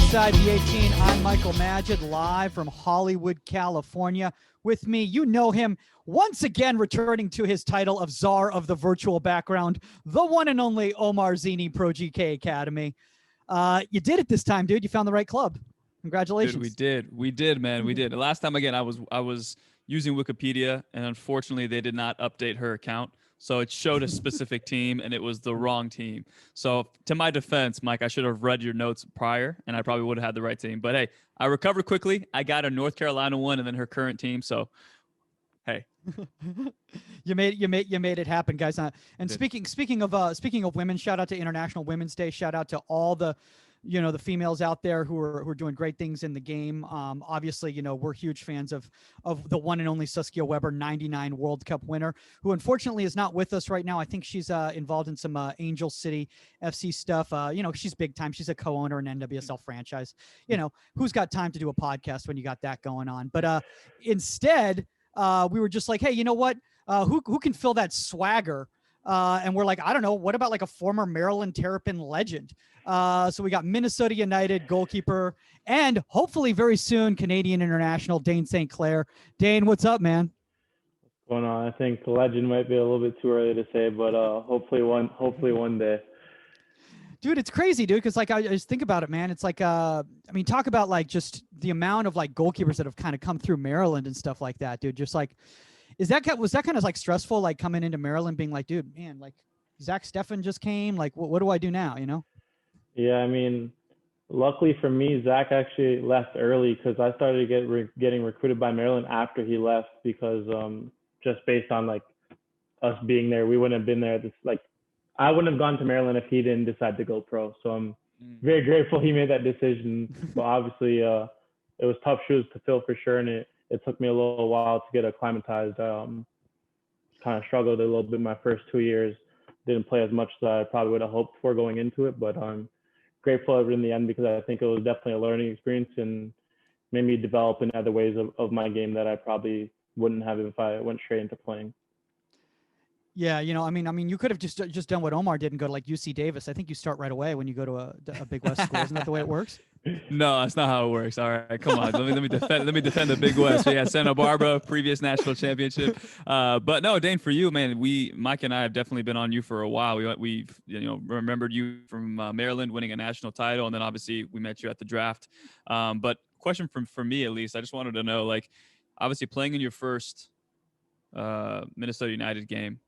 inside the 18. I'm Michael Magid, live from Hollywood, California. With me, you know him, once again returning to his title of Czar of the Virtual Background, the one and only Omar Zeenni, Pro GK Academy. You did it this time, dude. You found the right club. Congratulations. Dude, we did, man. We did. The last time, again, I was using Wikipedia, and unfortunately, they did not update her account. So it showed a specific team, and it was the wrong team. So to my defense, Mike, I should have read your notes prior, and I probably would have had the right team. But hey, I recovered quickly. I got a North Carolina one, and then her current team. So, hey, you made it happen, guys. And speaking of women, shout out to International Women's Day. Shout out to all the females out there who are doing great things in the game. Obviously, we're huge fans of the one and only Saskia Weber, 99 World Cup winner, who unfortunately is not with us right now. I think she's involved in some Angel City FC stuff. She's big time. She's a co-owner in NWSL franchise. Who's got time to do a podcast when you got that going on? But instead, we were just like, hey, you know what? Who can fill that swagger? And we're like, I don't know. What about like a former Maryland Terrapin legend? So we got Minnesota United goalkeeper and hopefully very soon Canadian international Dayne St. Clair. Dayne, what's up, man? What's going on? I think the legend might be a little bit too early to say, but hopefully one day. Dude, it's crazy, dude. Because like I just think about it, man. It's like talk about like just the amount of like goalkeepers that have kind of come through Maryland and stuff like that, dude. Just like, was that kind of like stressful, like coming into Maryland, being like, dude, man, like Zach Steffen just came. Like, what do I do now? Yeah, luckily for me, Zach actually left early because I started getting recruited by Maryland after he left because just based on like us being there, we wouldn't have been there. I wouldn't have gone to Maryland if he didn't decide to go pro. So I'm very grateful he made that decision. But obviously, it was tough shoes to fill for sure, and it took me a little while to get acclimatized. Kind of struggled a little bit my first 2 years. Didn't play as much as I probably would have hoped for going into it, but I'm grateful in the end because I think it was definitely a learning experience and made me develop in other ways of my game that I probably wouldn't have if I went straight into playing. Yeah, you could have just done what Omar did and go to like UC Davis. I think you start right away when you go to a Big West school. Isn't that the way it works? No, that's not how it works. All right, come on. Let me defend the Big West. We had Santa Barbara, previous national championship. But no, Dayne, for you, man, Mike and I have definitely been on you for a while. We've remembered you from Maryland winning a national title, and then obviously we met you at the draft. But question for me at least, I just wanted to know, like, obviously playing in your first Minnesota United game.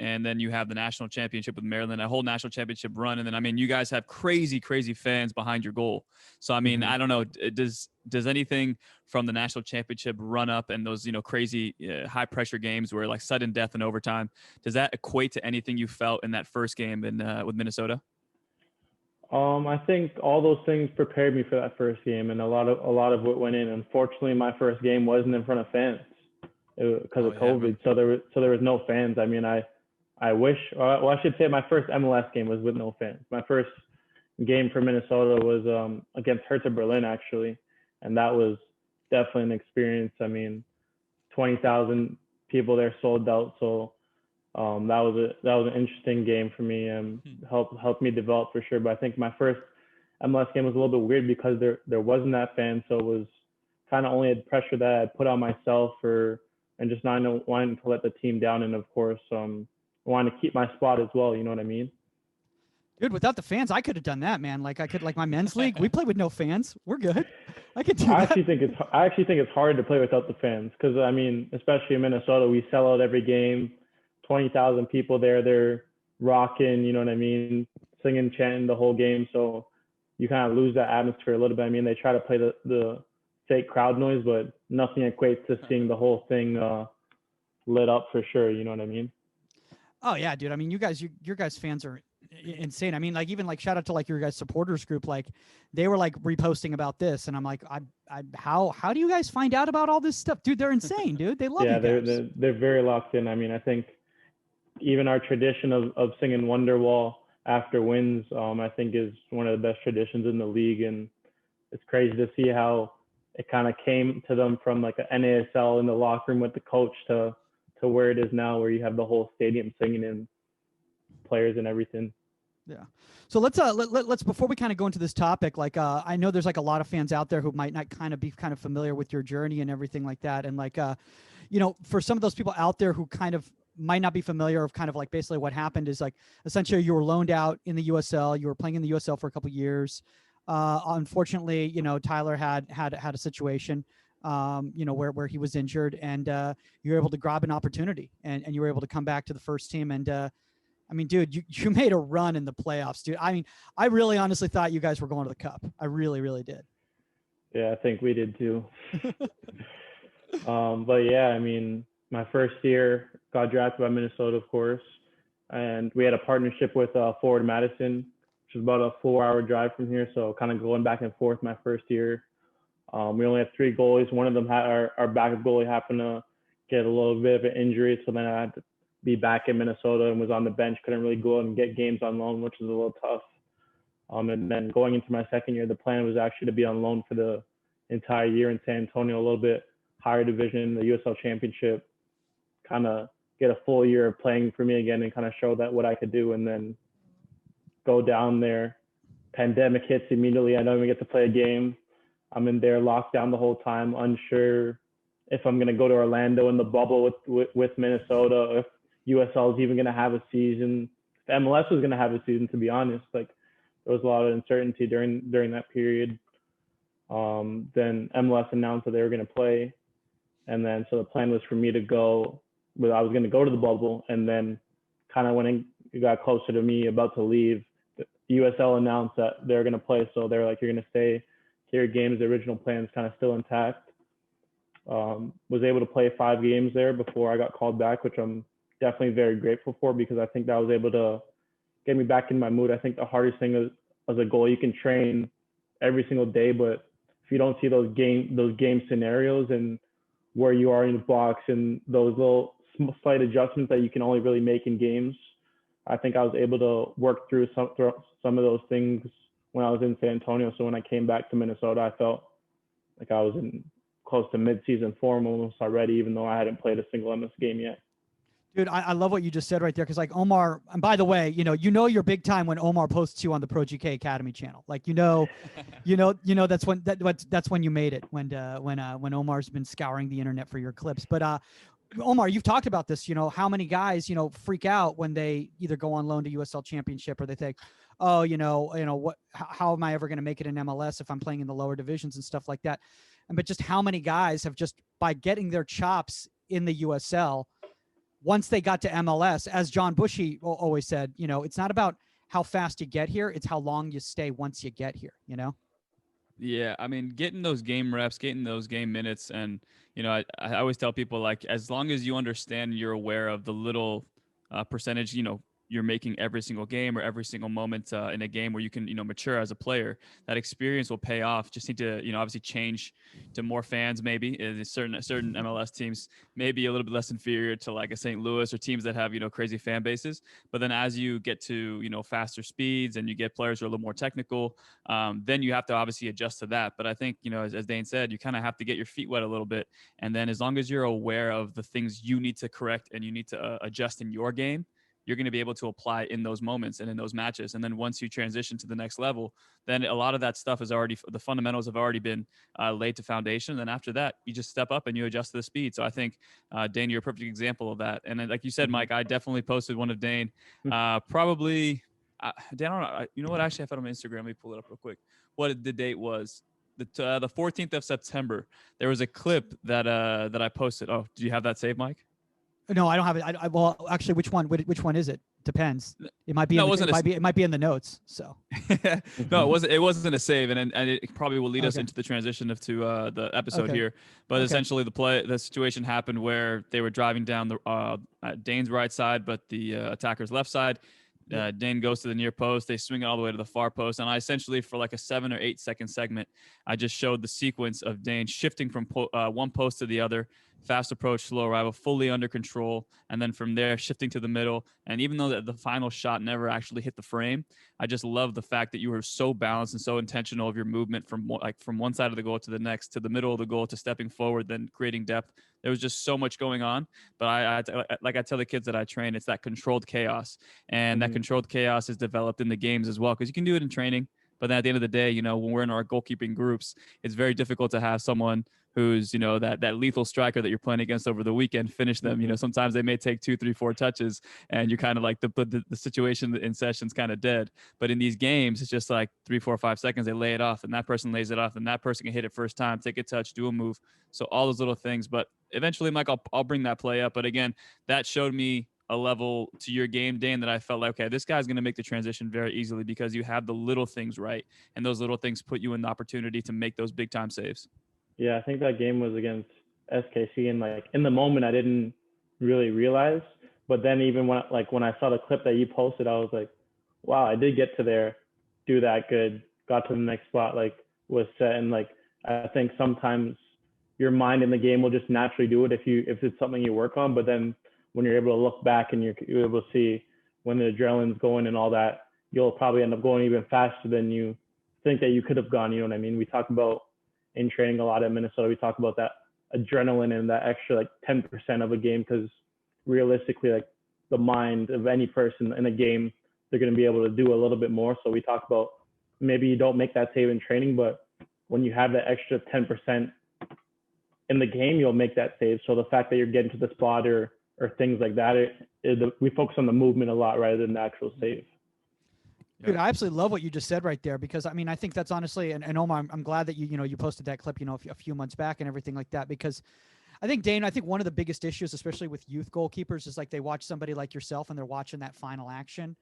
And then you have the national championship with Maryland, a whole national championship run. And then, you guys have crazy, crazy fans behind your goal. So, I don't know, does anything from the national championship run up and those, crazy high pressure games where like sudden death and overtime, does that equate to anything you felt in that first game with Minnesota? I think all those things prepared me for that first game, and a lot of what went in. Unfortunately, my first game wasn't in front of fans because of COVID. So there was no fans. I wish, I should say my first MLS game was with no fans. My first game for Minnesota was against Hertha Berlin, actually. And that was definitely an experience. 20,000 people there sold out. So that was an interesting game for me and helped me develop for sure. But I think my first MLS game was a little bit weird because there wasn't that fan. So it was kind of only a pressure that I put on myself and just not wanting to let the team down. And of course, wanted to keep my spot as well. You know what I mean? Dude, without the fans, I could have done that, man. Like my men's league, we play with no fans. We're good. I could do that. I actually think it's hard to play without the fans because especially in Minnesota, we sell out every game. 20,000 people there. They're rocking. You know what I mean? Singing, chanting the whole game. So you kind of lose that atmosphere a little bit. They try to play the fake crowd noise, but nothing equates to seeing the whole thing lit up for sure. You know what I mean? Oh yeah, dude. Your guys' fans are insane. Even like shout out to like your guys' supporters group. Like they were like reposting about this, and I'm like, how do you guys find out about all this stuff, dude? They're insane, dude. They love you guys. Yeah, they're very locked in. I think even our tradition of singing Wonderwall after wins, I think is one of the best traditions in the league, and it's crazy to see how it kind of came to them from like an NASL in the locker room with the coach to where it is now, where you have the whole stadium singing and players and everything. Yeah. So let's before we kind of go into this topic, like I know there's like a lot of fans out there who might not kind of be kind of familiar with your journey and everything like that, and like you know, for some of those people out there who kind of might not be familiar of kind of like basically what happened is like essentially you were loaned out in the USL, you were playing in the USL for a couple years. Unfortunately, you know, Tyler had a situation, you know, where he was injured, and you were able to grab an opportunity, and you were able to come back to the first team. And I mean, dude, you made a run in the playoffs, dude. I mean, I really honestly thought you guys were going to the cup. I really, really did. Yeah, I think we did too. But yeah, I mean, my first year got drafted by Minnesota, of course, and we had a partnership with Forward Madison, which is about a 4-hour drive from here. So kind of going back and forth my first year. We only had 3 goalies. One of them had our backup goalie happened to get a little bit of an injury, so then I had to be back in Minnesota and was on the bench. Couldn't really go out and get games on loan, which was a little tough. And then going into my second year, the plan was actually to be on loan for the entire year in San Antonio, a little bit higher division, the USL Championship, kind of get a full year of playing for me again and kind of show that what I could do, and then go down there. Pandemic hits immediately. I don't even get to play a game. I'm in there locked down the whole time, unsure if I'm going to go to Orlando in the bubble with Minnesota, if USL is even going to have a season, if MLS was going to have a season, to be honest. Like, there was a lot of uncertainty during that period. Then MLS announced that they were going to play. And then, so the plan was for me to go, I was going to go to the bubble. And then kind of when it got closer to me about to leave, the USL announced that they're going to play. So they're like, you're going to stay here games. The original plan is kind of still intact. Was able to play 5 games there before I got called back, which I'm definitely very grateful for, because I think that was able to get me back in my mood. I think the hardest thing is, as a goalie, you can train every single day, but if you don't see those game scenarios and where you are in the box and those little slight adjustments that you can only really make in games, I think I was able to work through some of those things when I was in San Antonio. So when I came back to Minnesota, I felt like I was in close to mid-season form almost already, even though I hadn't played a single MS game yet. Dude, I love what you just said right there, because like Omar, and by the way, you know you're big time when Omar posts you on the Pro GK Academy channel. Like you know that's when you made it, when Omar's been scouring the internet for your clips. But Omar, you've talked about this. You know how many guys freak out when they either go on loan to USL Championship, or they think, oh, how am I ever going to make it in MLS if I'm playing in the lower divisions and stuff like that. But just how many guys have just, by getting their chops in the USL, once they got to MLS, as John Bushy always said, it's not about how fast you get here, it's how long you stay once you get here, Yeah, I mean, getting those game reps, getting those game minutes, and I always tell people, like, as long as you understand and you're aware of the little percentage, you're making every single game or every single moment in a game where you can, mature as a player, that experience will pay off. Just need to, obviously change to more fans, maybe. Certain MLS teams may be a little bit less inferior to like a St. Louis or teams that have, crazy fan bases. But then as you get to, faster speeds and you get players who are a little more technical, then you have to obviously adjust to that. But I think, as Dayne said, you kind of have to get your feet wet a little bit. And then as long as you're aware of the things you need to correct and you need to adjust in your game, you're going to be able to apply in those moments and in those matches. And then once you transition to the next level, then a lot of that stuff is already, the fundamentals have already been laid to foundation. And then after that, you just step up and you adjust to the speed. So I think, Dayne, you're a perfect example of that. And then, like you said, Mike, I definitely posted one of Dayne, probably, Dayne, I don't know, you know what, actually I found on my Instagram, let me pull it up real quick, what the date was. The 14th of September, there was a clip that I posted. Oh, do you have that saved, Mike? No, I don't have it. Well, actually, which one is it? Depends. It might be. No, it might be in the notes. So. No, it wasn't a save, and it probably will lead us into the transition to the episode here. But essentially, the situation happened where they were driving down the Dayne's right side, but the attacker's left side. Dayne goes to the near post. They swing it all the way to the far post. And I essentially, for like a 7 or 8 second segment, I just showed the sequence of Dayne shifting from one post to the other, fast approach, slow arrival, fully under control. And then from there, shifting to the middle. And even though the final shot never actually hit the frame, I just love the fact that you were so balanced and so intentional of your movement from one side of the goal to the next, to the middle of the goal, to stepping forward, then creating depth. There was just so much going on. But I tell the kids that I train, it's that controlled chaos. And that controlled chaos is developed in the games as well, because you can do it in training. But then at the end of the day, you know, when we're in our goalkeeping groups, it's very difficult to have someone who's, you know, that lethal striker that you're playing against over the weekend finish them. You know, sometimes they may take 2, 3, 4 touches, and you're kind of like the situation in session's kind of dead. But in these games, it's just like 3, 4, 5 seconds, they lay it off, and that person lays it off, and that person can hit it first time, take a touch, do a move. So all those little things. But eventually, Mike, I'll bring that play up. But again, that showed me a level to your game, Dane, that I felt like, okay, this guy's going to make the transition very easily because you have the little things right, and those little things put you in the opportunity to make those big time saves. Yeah, I think that game was against SKC, and like in the moment I didn't really realize, but then even when I saw the clip that you posted, I was like, wow, I did get to there, do that good, got to the next spot, like was set. And like I think sometimes your mind in the game will just naturally do it if it's something you work on, but then when you're able to look back and you're able to see when the adrenaline's going and all that, you'll probably end up going even faster than you think that you could have gone. You know what I mean? We talk about in training a lot at Minnesota, we talk about that adrenaline and that extra like 10% of a game, because realistically, like the mind of any person in a game, they're going to be able to do a little bit more. So we talk about maybe you don't make that save in training, but when you have that extra 10% in the game, you'll make that save. So the fact that you're getting to the spot or things like that, we focus on the movement a lot rather than the actual save. Dude, I absolutely love what you just said right there, because I mean, I think that's honestly, and Omar, I'm glad that you posted that clip, a few months back and everything like that, because I think, Dane, one of the biggest issues, especially with youth goalkeepers, is like they watch somebody like yourself and they're watching that final action.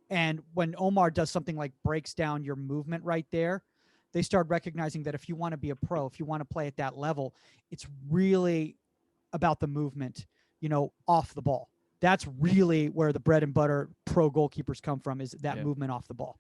And when Omar does something like breaks down your movement right there, they start recognizing that if you want to be a pro, if you want to play at that level, it's really about the movement, off the ball. That's really where the bread and butter pro goalkeepers come from, is that movement off the ball.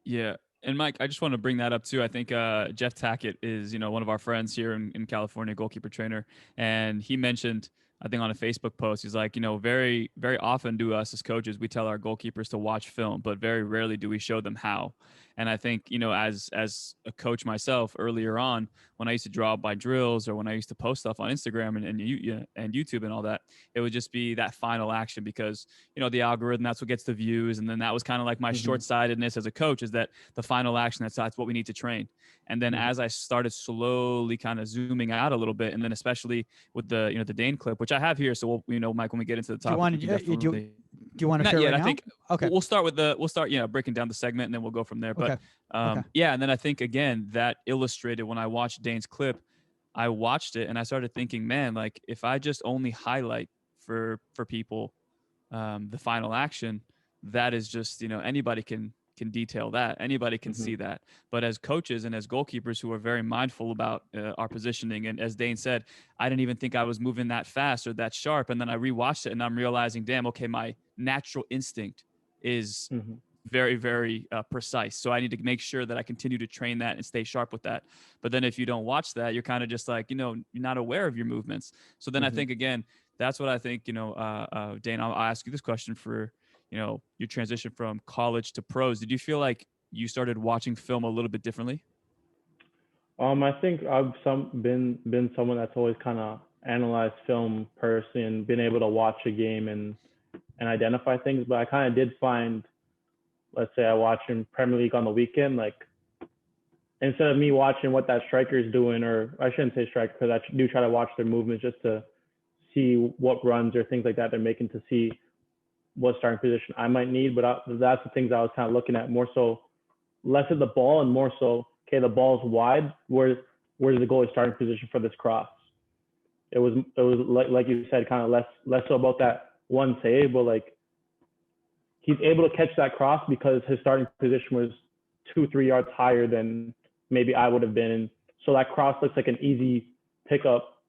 Yeah. And Mike, I just want to bring that up too. I think Jeff Tackett is, one of our friends here in California, goalkeeper trainer. And he mentioned, I think on a Facebook post, he's like, very, very often do us as coaches, we tell our goalkeepers to watch film, but very rarely do we show them how. And I think, as a coach myself earlier on, when I used to draw up my drills or when I used to post stuff on Instagram and YouTube and all that, it would just be that final action because, the algorithm, that's what gets the views. And then that was kind of like my short-sightedness as a coach, is that the final action, that's what we need to train. And then as I started slowly kind of zooming out a little bit, and then especially with the Dane clip, which I have here. So we'll, Mike, when we get into the topic, do you want to share yet, right I now? think Okay. we'll start breaking down the segment, and then we'll go from there. But Okay. and then I think again that illustrated when I watched Dane's clip, I watched it and I started thinking, man, like if I just only highlight for people the final action, that is just anybody can detail that, anybody can see that. But as coaches and as goalkeepers who are very mindful about our positioning, and as Dane said, I didn't even think I was moving that fast or that sharp, and then I rewatched it and I'm realizing, damn, okay, my natural instinct is very, very precise, so I need to make sure that I continue to train that and stay sharp with that. But then if you don't watch that, you're kind of just like, you're not aware of your movements. So then I think, again, that's what I think, Dane, I'll ask you this question for your transition from college to pros. Did you feel like you started watching film a little bit differently? I think I've been someone that's always kind of analyzed film personally and been able to watch a game and identify things. But I kind of did find, let's say I watch in Premier League on the weekend, like instead of me watching what that striker is doing, or I shouldn't say striker, because I do try to watch their movements just to see what runs or things like that they're making, to see what starting position I might need. But that's the things I was kind of looking at more so, less of the ball and more so, okay, the ball's wide. Where's the goalie starting position for this cross? It was like you said, kind of less so about that one save, but like he's able to catch that cross because his starting position was 2-3 yards higher than maybe I would have been. And so that cross looks like an easy pickup,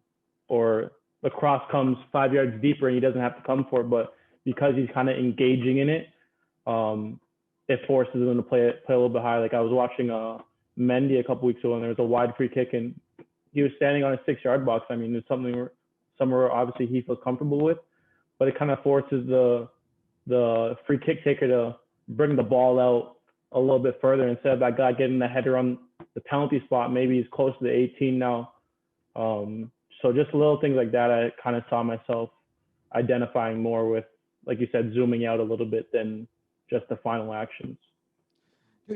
or the cross comes 5 yards deeper and he doesn't have to come for it. But because he's kind of engaging in it, it forces him to play a little bit higher. Like I was watching Mendy a couple weeks ago, and there was a wide free kick, and he was standing on a 6-yard box. I mean, it's something somewhere obviously he feels comfortable with, but it kind of forces the free kick taker to bring the ball out a little bit further instead of that guy getting the header on the penalty spot. Maybe he's close to the 18 now. So just little things like that, I kind of saw myself identifying more with, like you said, zooming out a little bit than just the final actions.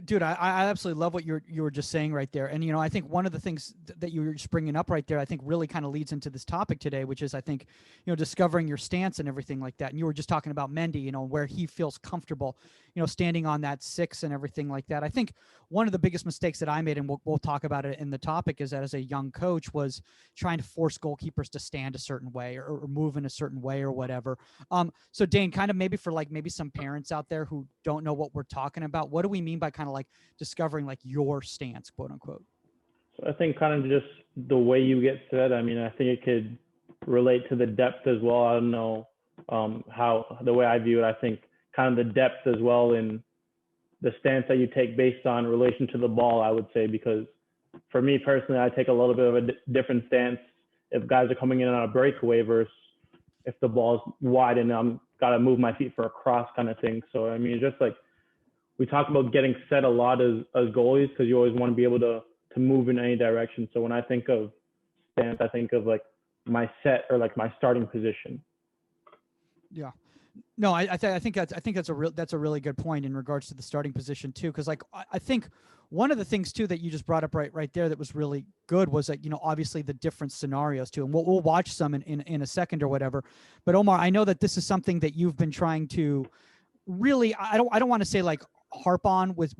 Dude, I absolutely love what you were just saying right there. And, you know, I think one of the things that you were just bringing up right there, I think really kind of leads into this topic today, which is, I think, you know, discovering your stance and everything like that. And you were just talking about Mendy, you know, where he feels comfortable, you know, standing on that 6 and everything like that. I think one of the biggest mistakes that I made, and we'll talk about it in the topic, is that as a young coach was trying to force goalkeepers to stand a certain way or move in a certain way or whatever. So Dane, kind of maybe for like maybe some parents out there who don't know what we're talking about, what do we mean by kind of like discovering like your stance, quote unquote? So I think kind of just the way you get set. I mean, I think it could relate to the depth as well. I don't know how the way I view it. I think kind of the depth as well in the stance that you take based on relation to the ball, I would say, because for me personally, I take a little bit of a different stance if guys are coming in on a breakaway versus if the ball's wide and I'm got to move my feet for a cross kind of thing. So, I mean, it's just like, we talk about getting set a lot as goalies because you always want to be able to move in any direction. So when I think of stance, I think of like my set or like my starting position. Yeah. No, I think that's a really good point in regards to the starting position too, because like I think one of the things too that you just brought up right there that was really good was that, you know, obviously the different scenarios too, and we'll watch some in a second or whatever. But Omar, I know that this is something that you've been trying to really, I don't want to say like harp on with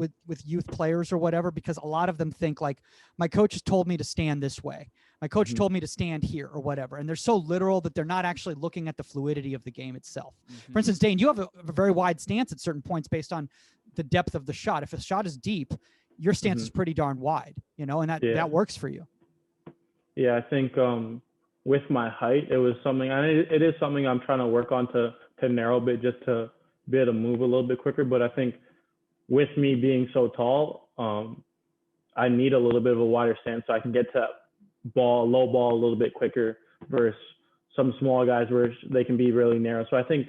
youth players or whatever, because a lot of them think like, my coach has told me to stand this way, my coach told me to stand here or whatever, and they're so literal that they're not actually looking at the fluidity of the game itself. For instance, Dane, you have a very wide stance at certain points based on the depth of the shot. If a shot is deep, your stance is pretty darn wide, you know, and that works for you. Yeah, I think with my height, it was something, and it is something I'm trying to work on to narrow a bit, just to be able to move a little bit quicker. But I think with me being so tall, I need a little bit of a wider stance so I can get to low ball a little bit quicker versus some small guys where they can be really narrow. So I think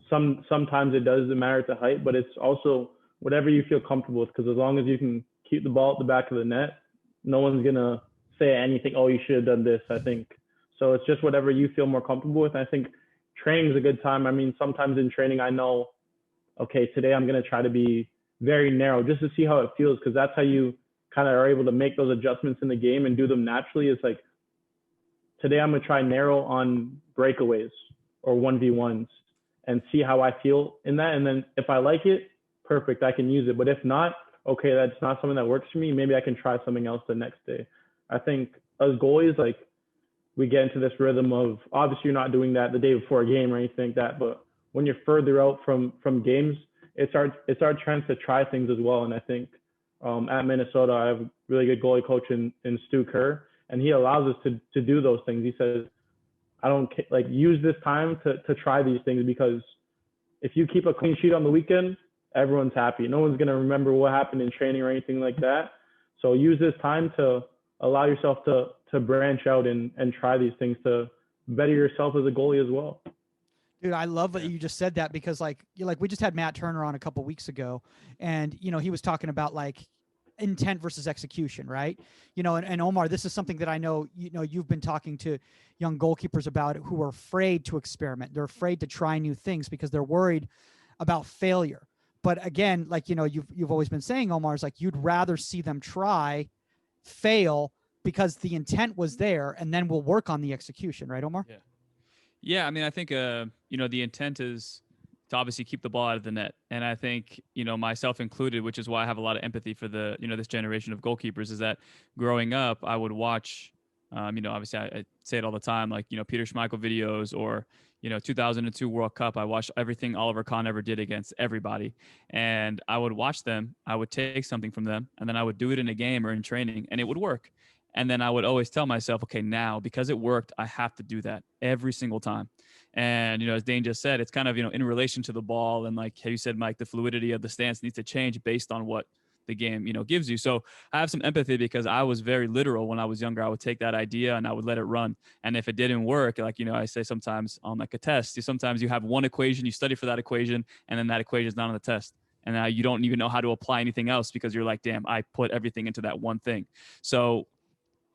sometimes it doesn't matter the height, but it's also whatever you feel comfortable with, because as long as you can keep the ball at the back of the net, no one's going to say anything, oh, you should have done this, I think. So it's just whatever you feel more comfortable with. I think training is a good time. I mean, sometimes in training, I know, okay, today I'm going to try to be very narrow just to see how it feels, because that's how you kind of are able to make those adjustments in the game and do them naturally. It's like, today I'm going to try narrow on breakaways or 1v1s and see how I feel in that. And then if I like it, perfect, I can use it. But if not, okay, that's not something that works for me. Maybe I can try something else the next day. I think as goalies, like, we get into this rhythm of, obviously you're not doing that the day before a game or anything like that, but when you're further out from games, it's our chance to try things as well. And I think at Minnesota, I have a really good goalie coach in Stu Kerr, and he allows us to do those things. He says, I don't like, use this time to try these things, because if you keep a clean sheet on the weekend, everyone's happy. No one's going to remember what happened in training or anything like that. So use this time to allow yourself to branch out and try these things to better yourself as a goalie as well. Dude, I love that you just said that, because like we just had Matt Turner on a couple weeks ago, and you know, he was talking about like intent versus execution, right? You know, and Omar, this is something that I know, you know, you've been talking to young goalkeepers about, who are afraid to experiment. They're afraid to try new things because they're worried about failure. But again, like, you know, you've always been saying, Omar, is like, you'd rather see them try, fail, because the intent was there, and then we'll work on the execution, right, Omar? Yeah. Yeah, I mean, I think, you know, the intent is to obviously keep the ball out of the net. And I think, you know, myself included, which is why I have a lot of empathy for the, you know, this generation of goalkeepers, is that growing up, I would watch, you know, obviously I say it all the time, like, you know, Peter Schmeichel videos, or, you know, 2002 World Cup. I watched everything Oliver Kahn ever did against everybody. And I would watch them, I would take something from them, and then I would do it in a game or in training, and it would work. And then I would always tell myself, okay, now because it worked, I have to do that every single time. And, you know, as Dane just said, it's kind of, you know, in relation to the ball, and like how you said, Mike, the fluidity of the stance needs to change based on what the game, gives you. So I have some empathy because I was very literal when I was younger. I would take that idea and I would let it run. And if it didn't work, like, I say sometimes on like a test, sometimes you have one equation, you study for that equation, and then that equation is not on the test. And now you don't even know how to apply anything else because you're like, damn, I put everything into that one thing. So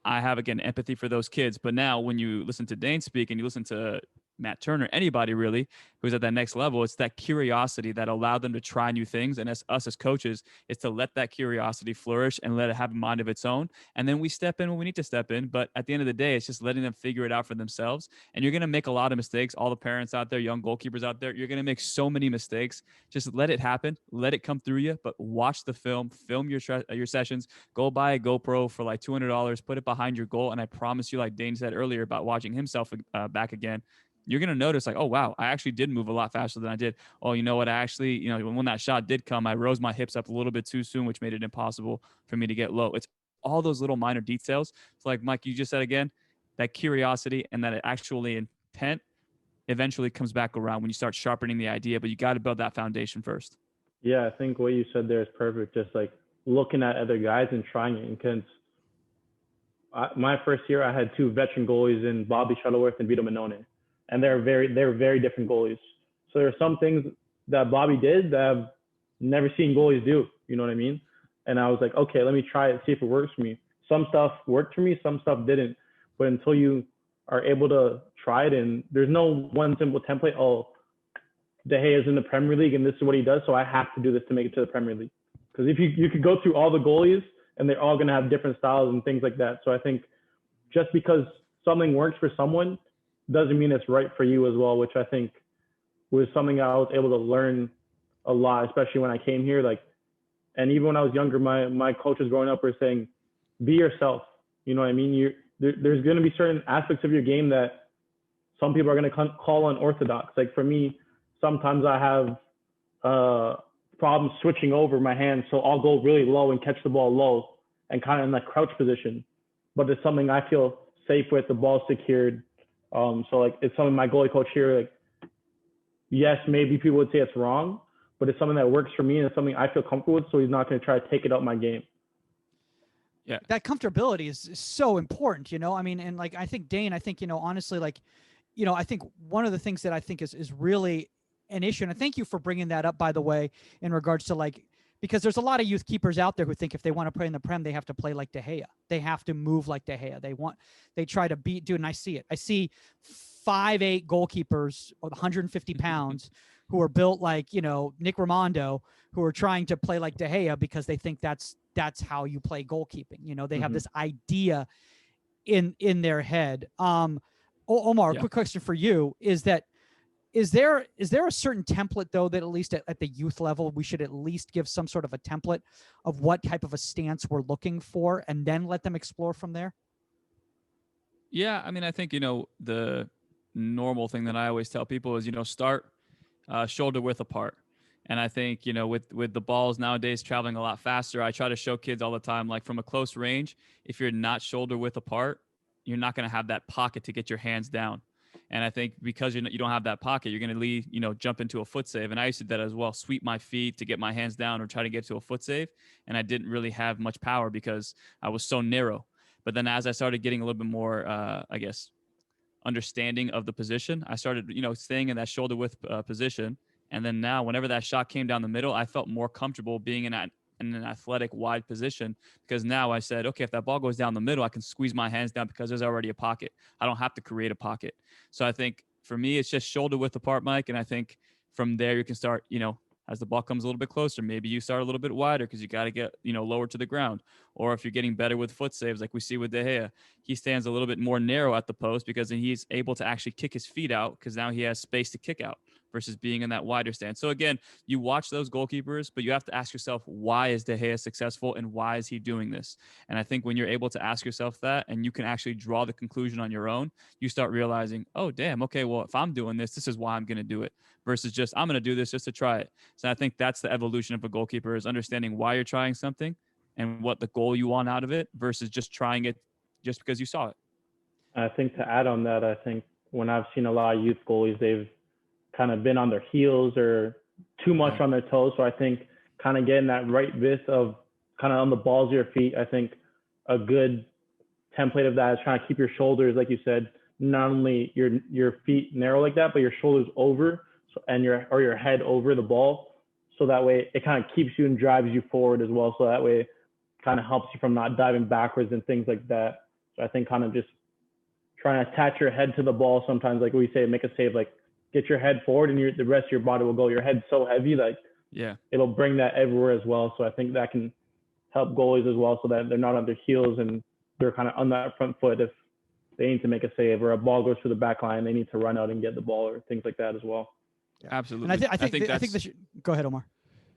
I have, again, empathy for those kids. But now when you listen to Dayne speak and you listen to Matt Turner, anybody really who's at that next level, it's that curiosity that allowed them to try new things. And as us as coaches, is to let that curiosity flourish and let it have a mind of its own. And then we step in when we need to step in. But at the end of the day, it's just letting them figure it out for themselves. And you're going to make a lot of mistakes. All the parents out there, young goalkeepers out there, you're going to make so many mistakes. Just let it happen. Let it come through you. But watch the film your sessions. Go buy a GoPro for like $200, put it behind your goal. And I promise you, like Dayne said earlier about watching himself back again, you're going to notice like, oh, wow, I actually did move a lot faster than I did. Oh, you know what? I actually, when that shot did come, I rose my hips up a little bit too soon, which made it impossible for me to get low. It's all those little minor details. It's like, Mike, you just said again, that curiosity and that actually intent eventually comes back around when you start sharpening the idea, but you got to build that foundation first. Yeah, I think what you said there is perfect. Just like looking at other guys and trying it. Because my first year, I had two veteran goalies in Bobby Shuttleworth and Vito Minone. And they're very different goalies. So there are some things that Bobby did that I've never seen goalies do. You know what I mean? And I was like, okay, let me try it, see if it works for me. Some stuff worked for me, some stuff didn't. But until you are able to try it, and there's no one simple template. Oh, De Gea is in the Premier League and this is what he does, so I have to do this to make it to the Premier League. Because if you could go through all the goalies and they're all going to have different styles and things like that. So I think just because something works for someone doesn't mean it's right for you as well, which I think was something I was able to learn a lot, especially when I came here. Like, and even when I was younger, my coaches growing up were saying, be yourself. You know what I mean? There's going to be certain aspects of your game that some people are going to call unorthodox. Like for me, sometimes I have problems switching over my hands, so I'll go really low and catch the ball low and kind of in that crouch position. But it's something I feel safe with, the ball secured. So like it's something my goalie coach here, like, yes, maybe people would say it's wrong, but it's something that works for me and it's something I feel comfortable with. So he's not going to try to take it out my game. Yeah, that comfortability is so important, I mean, and like, I think Dayne, honestly, like, I think one of the things that I think is really an issue, and I thank you for bringing that up, by the way, in regards to like, because there's a lot of youth keepers out there who think if they want to play in the Prem, they have to play like De Gea. They have to move like De Gea. They try to beat, dude, and I see it. I see 5'8" goalkeepers, 150 pounds, who are built like, Nick Raimondo, who are trying to play like De Gea because they think that's how you play goalkeeping. They have this idea in their head. Omar, quick question for you is there a certain template though that at least at the youth level we should at least give some sort of a template of what type of a stance we're looking for and then let them explore from there? Yeah, I mean, I think the normal thing that I always tell people is start shoulder width apart. And I think with the balls nowadays traveling a lot faster, I try to show kids all the time, like from a close range, if you're not shoulder width apart, you're not going to have that pocket to get your hands down. And I think because you don't have that pocket, you're going to jump into a foot save. And I used to do that as well, sweep my feet to get my hands down or try to get to a foot save. And I didn't really have much power because I was so narrow. But then as I started getting a little bit more, understanding of the position, I started, staying in that shoulder width position. And then now whenever that shot came down the middle, I felt more comfortable being in an athletic wide position, because now I said, okay, if that ball goes down the middle, I can squeeze my hands down because there's already a pocket. I don't have to create a pocket. So I think for me, it's just shoulder width apart, Mike. And I think from there you can start, as the ball comes a little bit closer, maybe you start a little bit wider because you got to get, lower to the ground. Or if you're getting better with foot saves, like we see with De Gea, he stands a little bit more narrow at the post because then he's able to actually kick his feet out because now he has space to kick out versus being in that wider stance. So again, you watch those goalkeepers, but you have to ask yourself, why is De Gea successful and why is he doing this? And I think when you're able to ask yourself that and you can actually draw the conclusion on your own, you start realizing, oh, damn, okay, well, if I'm doing this, this is why I'm going to do it versus just, I'm going to do this just to try it. So I think that's the evolution of a goalkeeper, is understanding why you're trying something and what the goal you want out of it versus just trying it just because you saw it. I think to add on that, I think when I've seen a lot of youth goalies, they've kind of been on their heels or too much on their toes. So I think kind of getting that right width of kind of on the balls of your feet. I think a good template of that is trying to keep your shoulders, like you said, not only your feet narrow like that, but your shoulders over, and your head over the ball. So that way it kind of keeps you and drives you forward as well. So that way it kind of helps you from not diving backwards and things like that. So I think kind of just trying to attach your head to the ball sometimes, like we say, make a save, like get your head forward and the rest of your body will go. Your head's so heavy, like it'll bring that everywhere as well. So I think that can help goalies as well, so that they're not on their heels and they're kind of on that front foot if they need to make a save or a ball goes through the back line, they need to run out and get the ball or things like that as well. Yeah. Absolutely. And I think this. Go ahead, Omar.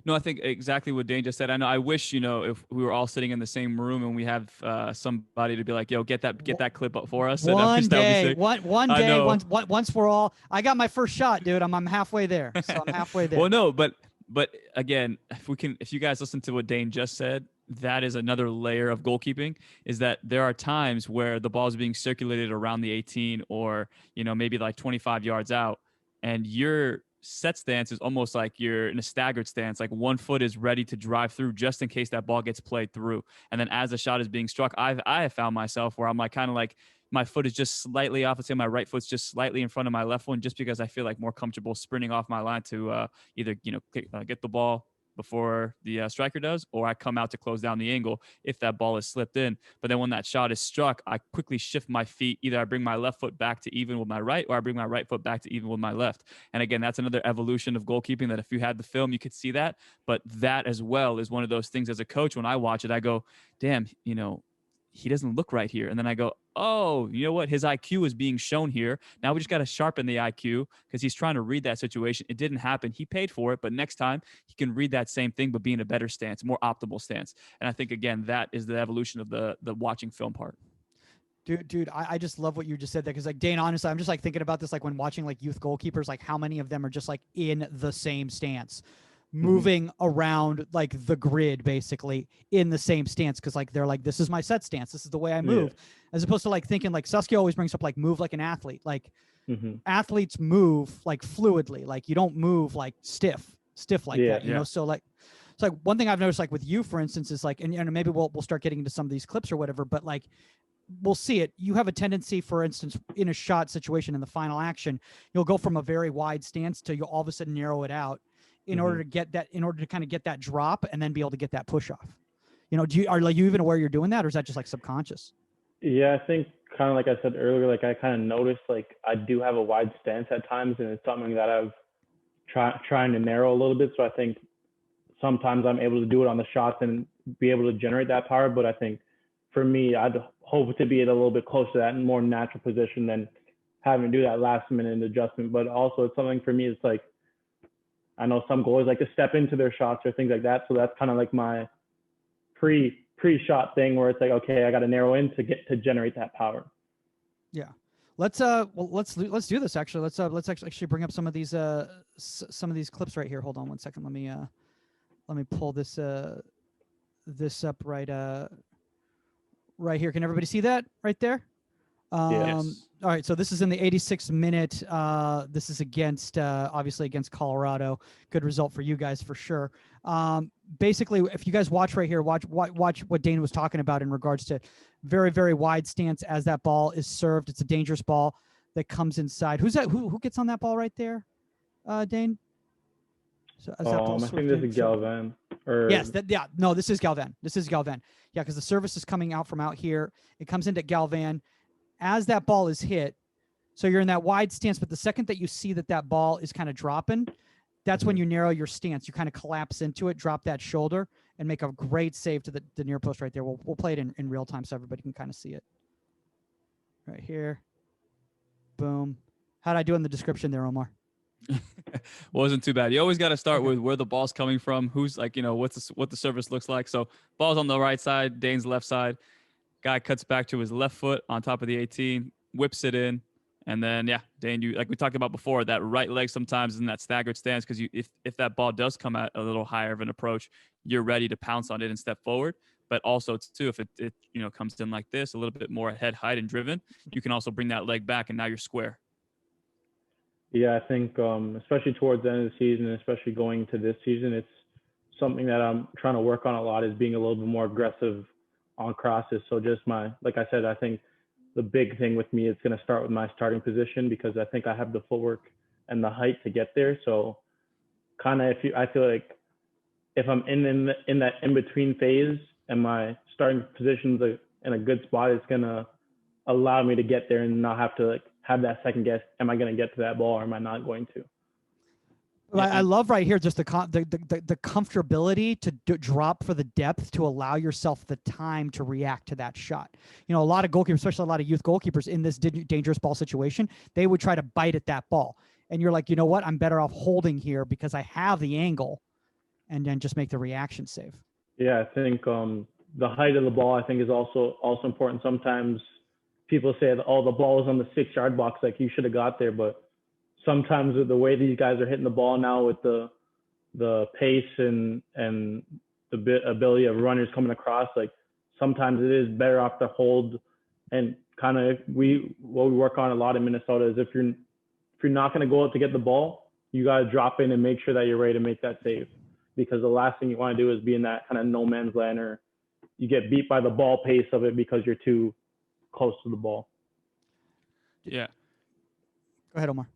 No, I think exactly what Dane just said. I know. I wish, if we were all sitting in the same room and we have somebody to be like, "Yo, get that clip up for us." One day, once for all. I got my first shot, dude. I'm halfway there. So I'm halfway there. Well, no, but again, if you guys listen to what Dane just said, that is another layer of goalkeeping. Is that there are times where the ball is being circulated around the 18, or maybe like 25 yards out, and your set stance is almost like you're in a staggered stance, like one foot is ready to drive through just in case that ball gets played through. And then as the shot is being struck, I have found myself where I'm like kind of like my foot is just slightly off. Let's say my right foot's just slightly in front of my left one, just because I feel like more comfortable sprinting off my line to either get the ball before the striker does, or I come out to close down the angle if that ball is slipped in. But then when that shot is struck, I quickly shift my feet. Either I bring my left foot back to even with my right, or I bring my right foot back to even with my left. And again, that's another evolution of goalkeeping that if you had the film, you could see that. But that as well is one of those things as a coach, when I watch it, I go, damn, he doesn't look right here. And then I go, oh, you know what? His IQ is being shown here. Now we just got to sharpen the IQ because he's trying to read that situation. It didn't happen. He paid for it, but next time he can read that same thing, but be in a better stance, more optimal stance. And I think, again, that is the evolution of the watching film part. Dude, I just love what you just said there, because like Dane, honestly, I'm just like thinking about this, like when watching like youth goalkeepers, like how many of them are just like in the same stance, moving around like the grid, basically in the same stance, because like they're like, this is my set stance, this is the way I move, as opposed to like thinking, like Saskia always brings up, like move like an athlete. Like athletes move like fluidly, like you don't move like stiff like that, you know. So like it's like one thing I've noticed, like with you, for instance, is like, and maybe we'll start getting into some of these clips or whatever, but like we'll see it. You have a tendency, for instance, in a shot situation in the final action, you'll go from a very wide stance to you'll all of a sudden narrow it out in order to get that, in order to kind of get that drop and then be able to get that push off. Are you even aware you're doing that, or is that just like subconscious? Yeah, I think kind of like I said earlier, like I kind of noticed like I do have a wide stance at times, and it's something that I've trying to narrow a little bit. So I think sometimes I'm able to do it on the shots and be able to generate that power. But I think for me, I'd hope to be at a little bit close to that and more natural position than having to do that last minute adjustment. But also it's something for me, it's like, I know some goalies like to step into their shots or things like that. So that's kind of like my pre-shot thing, where it's like, okay, I got to narrow in to generate that power. Yeah. Let's do this actually. Let's actually bring up some of these clips right here. Hold on one second. Let me pull this up right here. Can everybody see that right there? Yes. All right, so this is in the 86th minute. This is against, obviously against Colorado. Good result for you guys for sure. Basically, if you guys watch right here, watch what Dane was talking about in regards to very, very wide stance as that ball is served. It's a dangerous ball that comes inside. Who's that? Who gets on that ball right there, Dane? So as that ball I think this is Galvan. Yes, this is Galvan. This is Galvan. Yeah, because the service is coming out from out here. It comes into Galvan. As that ball is hit, so you're in that wide stance, but the second that you see that ball is kind of dropping, that's when you narrow your stance. You kind of collapse into it, drop that shoulder, and make a great save to the near post right there. We'll play it in real time so everybody can kind of see it. Right here. Boom. How'd I do in the description there, Omar? Wasn't too bad. You always got to start with where the ball's coming from, who's like, what the service looks like. So ball's on the right side, Dane's left side. Guy cuts back to his left foot on top of the 18, whips it in, and then Dane, you like we talked about before, that right leg sometimes is in that staggered stance, because if that ball does come at a little higher of an approach, you're ready to pounce on it and step forward. But also too, if it comes in like this, a little bit more head height and driven, you can also bring that leg back, and now you're square. Yeah, I think especially towards the end of the season, especially going to this season, it's something that I'm trying to work on a lot is being a little bit more aggressive on crosses. So just like I said, I think the big thing with me is going to start with my starting position, because I think I have the footwork and the height to get there. So kind of I feel like if I'm in that in between phase and my starting position's in a good spot, it's going to allow me to get there and not have to like have that second guess. Am I going to get to that ball or am I not going to? I love right here just the comfortability to drop for the depth to allow yourself the time to react to that shot. You know, a lot of goalkeepers, especially a lot of youth goalkeepers in this dangerous ball situation, they would try to bite at that ball. And you're like, you know what? I'm better off holding here because I have the angle, and then just make the reaction save. Yeah, I think the height of the ball, I think, is also important. Sometimes people say that, oh, the ball is on the 6-yard box, like you should have got there, but sometimes with the way these guys are hitting the ball now, with the pace and the ability of runners coming across, like sometimes it is better off to hold. And kind of what we work on a lot in Minnesota is if you're not going to go out to get the ball, you got to drop in and make sure that you're ready to make that save, because the last thing you want to do is be in that kind of no man's land, or you get beat by the ball pace of it because you're too close to the ball. Yeah. Go ahead, Omar.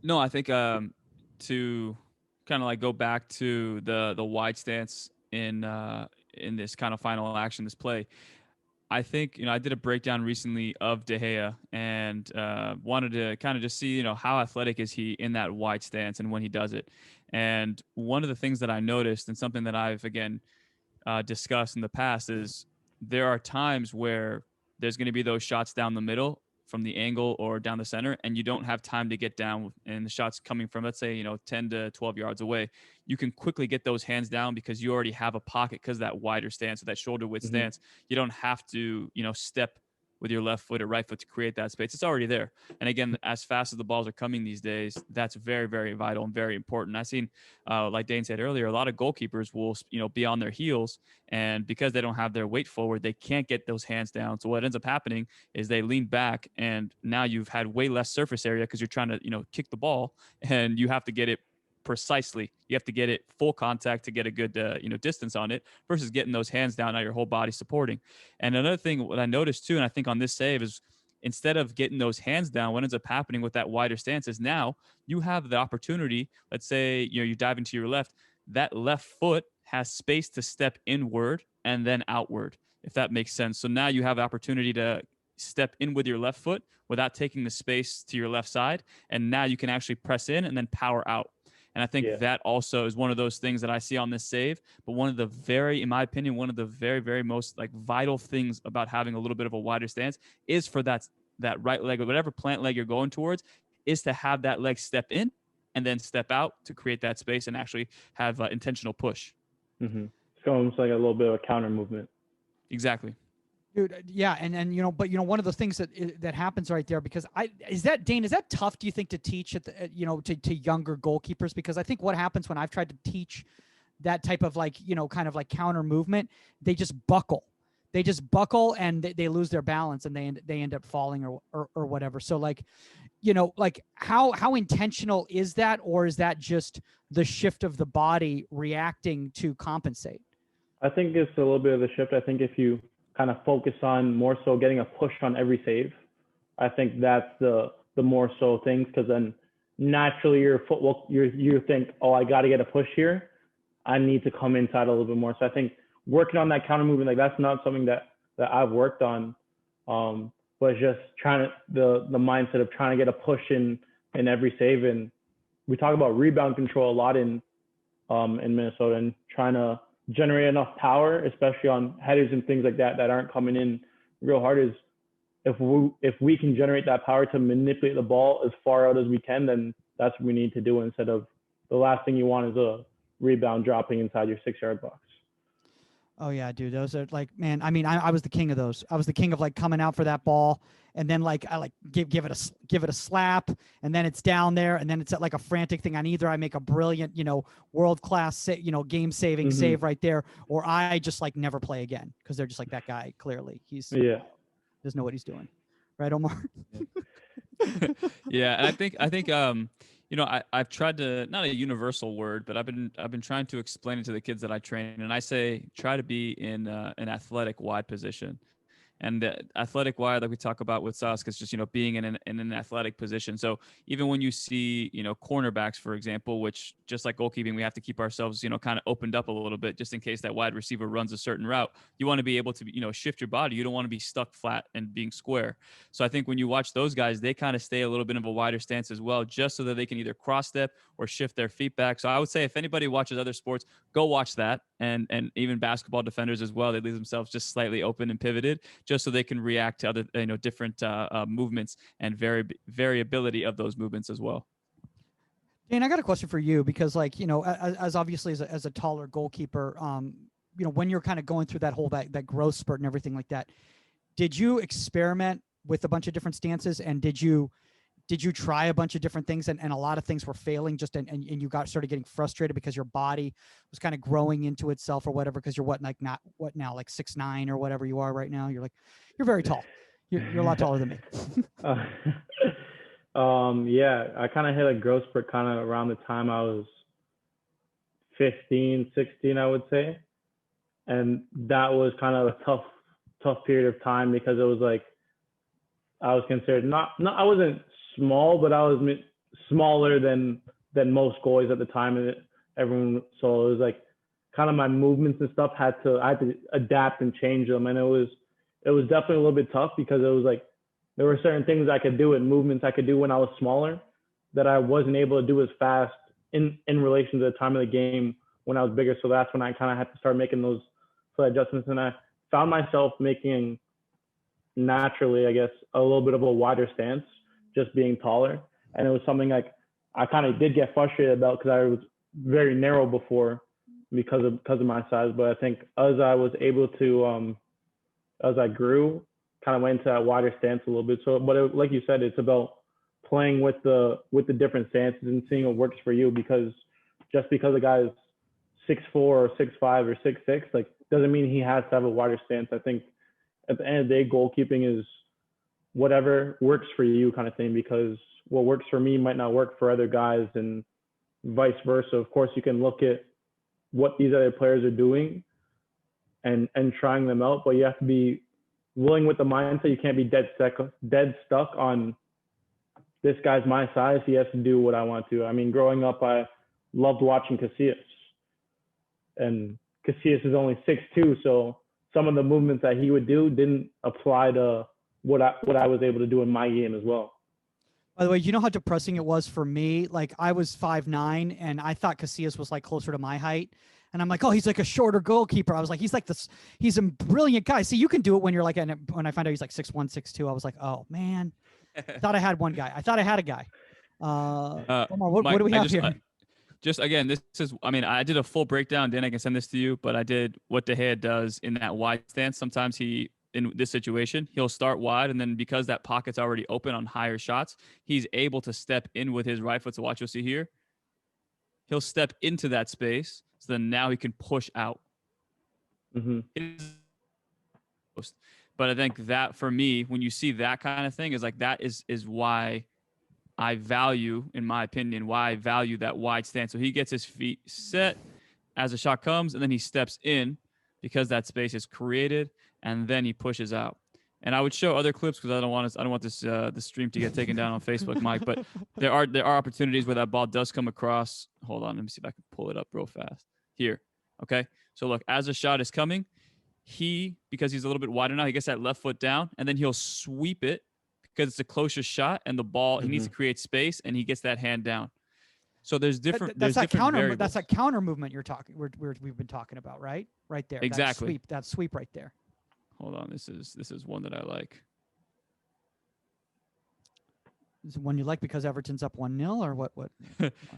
No, I think to kind of like go back to the wide stance in this kind of final action, this play. I think, I did a breakdown recently of De Gea and wanted to kind of just see, how athletic is he in that wide stance and when he does it. And one of the things that I noticed, and something that I've, again, discussed in the past, is there are times where there's going to be those shots down the middle from the angle or down the center, and you don't have time to get down, and the shots coming from, let's say, 10 to 12 yards away, you can quickly get those hands down because you already have a pocket, because that wider stance or that shoulder width stance, you don't have to, step with your left foot or right foot to create that space. It's already there. And again, as fast as the balls are coming these days, that's very, very vital and very important. I've seen, like Dayne said earlier, a lot of goalkeepers will, be on their heels, and because they don't have their weight forward, they can't get those hands down. So what ends up happening is they lean back, and now you've had way less surface area because you're trying to, kick the ball, and you have to get it precisely. You have to get it full contact to get a good, distance on it, versus getting those hands down, now your whole body supporting. And another thing, what I noticed too, and I think on this save, is instead of getting those hands down, what ends up happening with that wider stance is now you have the opportunity. Let's say, you dive into your left, that left foot has space to step inward and then outward, if that makes sense. So now you have the opportunity to step in with your left foot without taking the space to your left side. And now you can actually press in and then power out. And I think that also is one of those things that I see on this save. But in my opinion, one of the very, very most vital things about having a little bit of a wider stance is for that right leg, or whatever plant leg you're going towards, is to have that leg step in and then step out to create that space and actually have intentional push. It's almost like a little bit of a counter movement. Exactly. Dude, yeah, and but one of the things that happens right there, because Dayne, is that tough, do you think, to teach to younger goalkeepers? Because I think what happens when I've tried to teach that type of kind of counter movement, they just buckle. And they lose their balance, and they end up falling or whatever. So how intentional is that, or is that just the shift of the body reacting to compensate? I think it's a little bit of the shift. I think if you kind of focus on more so getting a push on every save, I think that's the more so things, because then naturally your foot will, you think, oh, I got to get a push here, I need to come inside a little bit more. So I think working on that counter movement, that's not something that I've worked on, but just trying to the mindset of trying to get a push in every save. And we talk about rebound control a lot in Minnesota, and trying to generate enough power, especially on headers and things like that aren't coming in real hard. Is if we can generate that power to manipulate the ball as far out as we can, then that's what we need to do, instead of the last thing you want is a rebound dropping inside your 6-yard box. Oh yeah, dude, those are man. I mean, I was the king of those. I was the king of coming out for that ball, and then I give it a slap, and then it's down there, and then it's at a frantic thing. On either I make a brilliant, world class, game saving save right there, or I just never play again, because they're just that guy. Clearly, he's doesn't know what he's doing, right, Omar? Yeah, and I think I've tried to, not a universal word, but I've been trying to explain it to the kids that I train, and I say try to be in an athletic wide position. And the athletic wide, like we talk about with Sask, is just, being in an athletic position. So even when you see, cornerbacks, for example, which just like goalkeeping, we have to keep ourselves, kind of opened up a little bit just in case that wide receiver runs a certain route. You want to be able to, shift your body. You don't want to be stuck flat and being square. So I think when you watch those guys, they kind of stay a little bit of a wider stance as well, just so that they can either cross step or shift their feet back. So I would say if anybody watches other sports, go watch that. And even basketball defenders as well, they leave themselves just slightly open and pivoted, just so they can react to other, different movements and variability of those movements as well. Dane, I got a question for you because, like, as obviously as a taller goalkeeper, when you're kind of going through that whole that growth spurt and everything like that, did you experiment with a bunch of different stances, and did you try a bunch of different things, and a lot of things were failing, just and you started getting frustrated because your body was kind of growing into itself or whatever, because you're like 6'9" or whatever you are right now. You're very tall. You're a lot taller than me. Yeah, I kind of hit a growth spurt kind of around the time I was 15, 16, I would say. And that was kind of a tough period of time, because it was like, I was considered I wasn't small, but I was smaller than most goalies at the time. And so it was like kind of my movements and stuff I had to adapt and change them. And it was definitely a little bit tough, because it was like, there were certain things I could do and movements I could do when I was smaller that I wasn't able to do as fast in relation to the time of the game when I was bigger. So that's when I kind of had to start making those slight adjustments. And I found myself making, naturally, I guess, a little bit of a wider stance, just being taller. And it was something like I kind of did get frustrated about, because I was very narrow before because of my size. But I think as I was able to, as I grew, kind of went into that wider stance a little bit. So, but like you said, it's about playing with the different stances and seeing what works for you, because just because a guy is 6'4" or 6'5" or 6'6", like, doesn't mean he has to have a wider stance. I think at the end of the day, goalkeeping is whatever works for you kind of thing, because what works for me might not work for other guys, and vice versa. Of course, you can look at what these other players are doing and trying them out, but you have to be willing with the mindset. You can't be dead stuck on, this guy's my size, he has to do what I want to. I mean, growing up, I loved watching Casillas, and Casillas is only 6'2", so some of the movements that he would do didn't apply to what I was able to do in my game as well. By the way, you know how depressing it was for me? Like, I was 5'9", and I thought Casillas was like closer to my height. And I'm like, oh, he's like a shorter goalkeeper. I was like, he's a brilliant guy. See, you can do it when you're like, when I found out he's like 6'1", 6'2", I was like, oh man, I thought I had one guy. I thought I had a guy. Omar, what do we have here? Just again, this is, I mean, I did a full breakdown, then I can send this to you, but I did what De Gea does in that wide stance. Sometimes in this situation, he'll start wide, and then because that pocket's already open on higher shots, he's able to step in with his right foot. So watch, you'll see here. He'll step into that space. So then now he can push out. Mm-hmm. But I think that for me, when you see that kind of thing, is like, that is why I value, in my opinion, that wide stance. So he gets his feet set as a shot comes, and then he steps in because that space is created, and then he pushes out. And I would show other clips, because I don't want this the stream to get taken down on Facebook, Mike. But there are opportunities where that ball does come across. Hold on, let me see if I can pull it up real fast. Here, okay. So look, as a shot is coming, because he's a little bit wider now, he gets that left foot down, and then he'll sweep it because it's a closer shot, and the ball, he needs to create space, and he gets that hand down. So there's different. That's that counter. That's that counter movement you're talking. We've been talking about, right? Right there. Exactly. That sweep right there. Hold on. This is one that I like. Is it one you like because Everton's up 1-0 or what?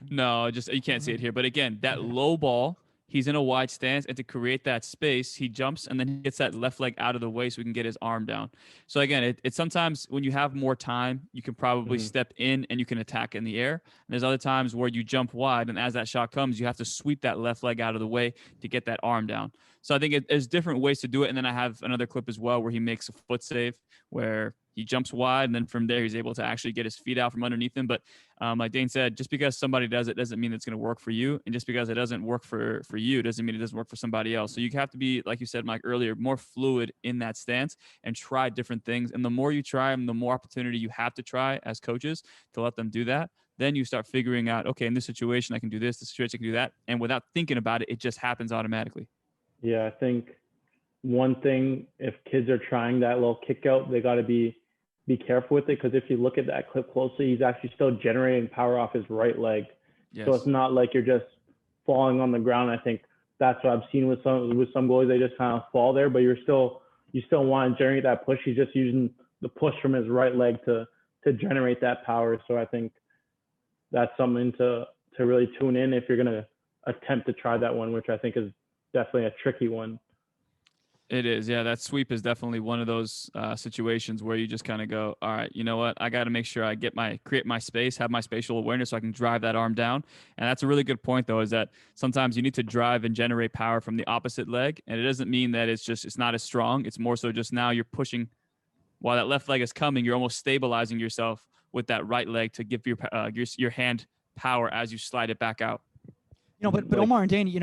No, just you can't see it here. But again, that low ball, he's in a wide stance, and to create that space, he jumps and then he gets that left leg out of the way so he can get his arm down. So again, it's sometimes when you have more time, you can probably step in and you can attack in the air. And there's other times where you jump wide, and as that shot comes, you have to sweep that left leg out of the way to get that arm down. So I think there's different ways to do it. And then I have another clip as well where he makes a foot save, where he jumps wide, and then from there he's able to actually get his feet out from underneath him. But like Dane said, just because somebody does it doesn't mean it's going to work for you, and just because it doesn't work for you doesn't mean it doesn't work for somebody else. So you have to be, like you said, Mike, earlier, more fluid in that stance and try different things. And the more you try them, the more opportunity you have to try as coaches to let them do that. Then you start figuring out, okay, in this situation I can do this situation I can do that, and without thinking about it, it just happens automatically. Yeah, I think one thing, if kids are trying that little kick out, they got to be careful with it, because if you look at that clip closely, he's actually still generating power off his right leg. Yes. So it's not like you're just falling on the ground. I think that's what I've seen with some goalies. They just kind of fall there, but you still want to generate that push. He's just using the push from his right leg to generate that power. So I think that's something to really tune in if you're going to attempt to try that one, which I think is definitely a tricky one. It is. Yeah, that sweep is definitely one of those situations where you just kind of go, all right, you know what? I got to make sure I create my space, have my spatial awareness so I can drive that arm down. And that's a really good point, though, is that sometimes you need to drive and generate power from the opposite leg. And it doesn't mean that it's not as strong. It's more so just now you're pushing while that left leg is coming. You're almost stabilizing yourself with that right leg to give your hand power as you slide it back out. But Omar and Dane,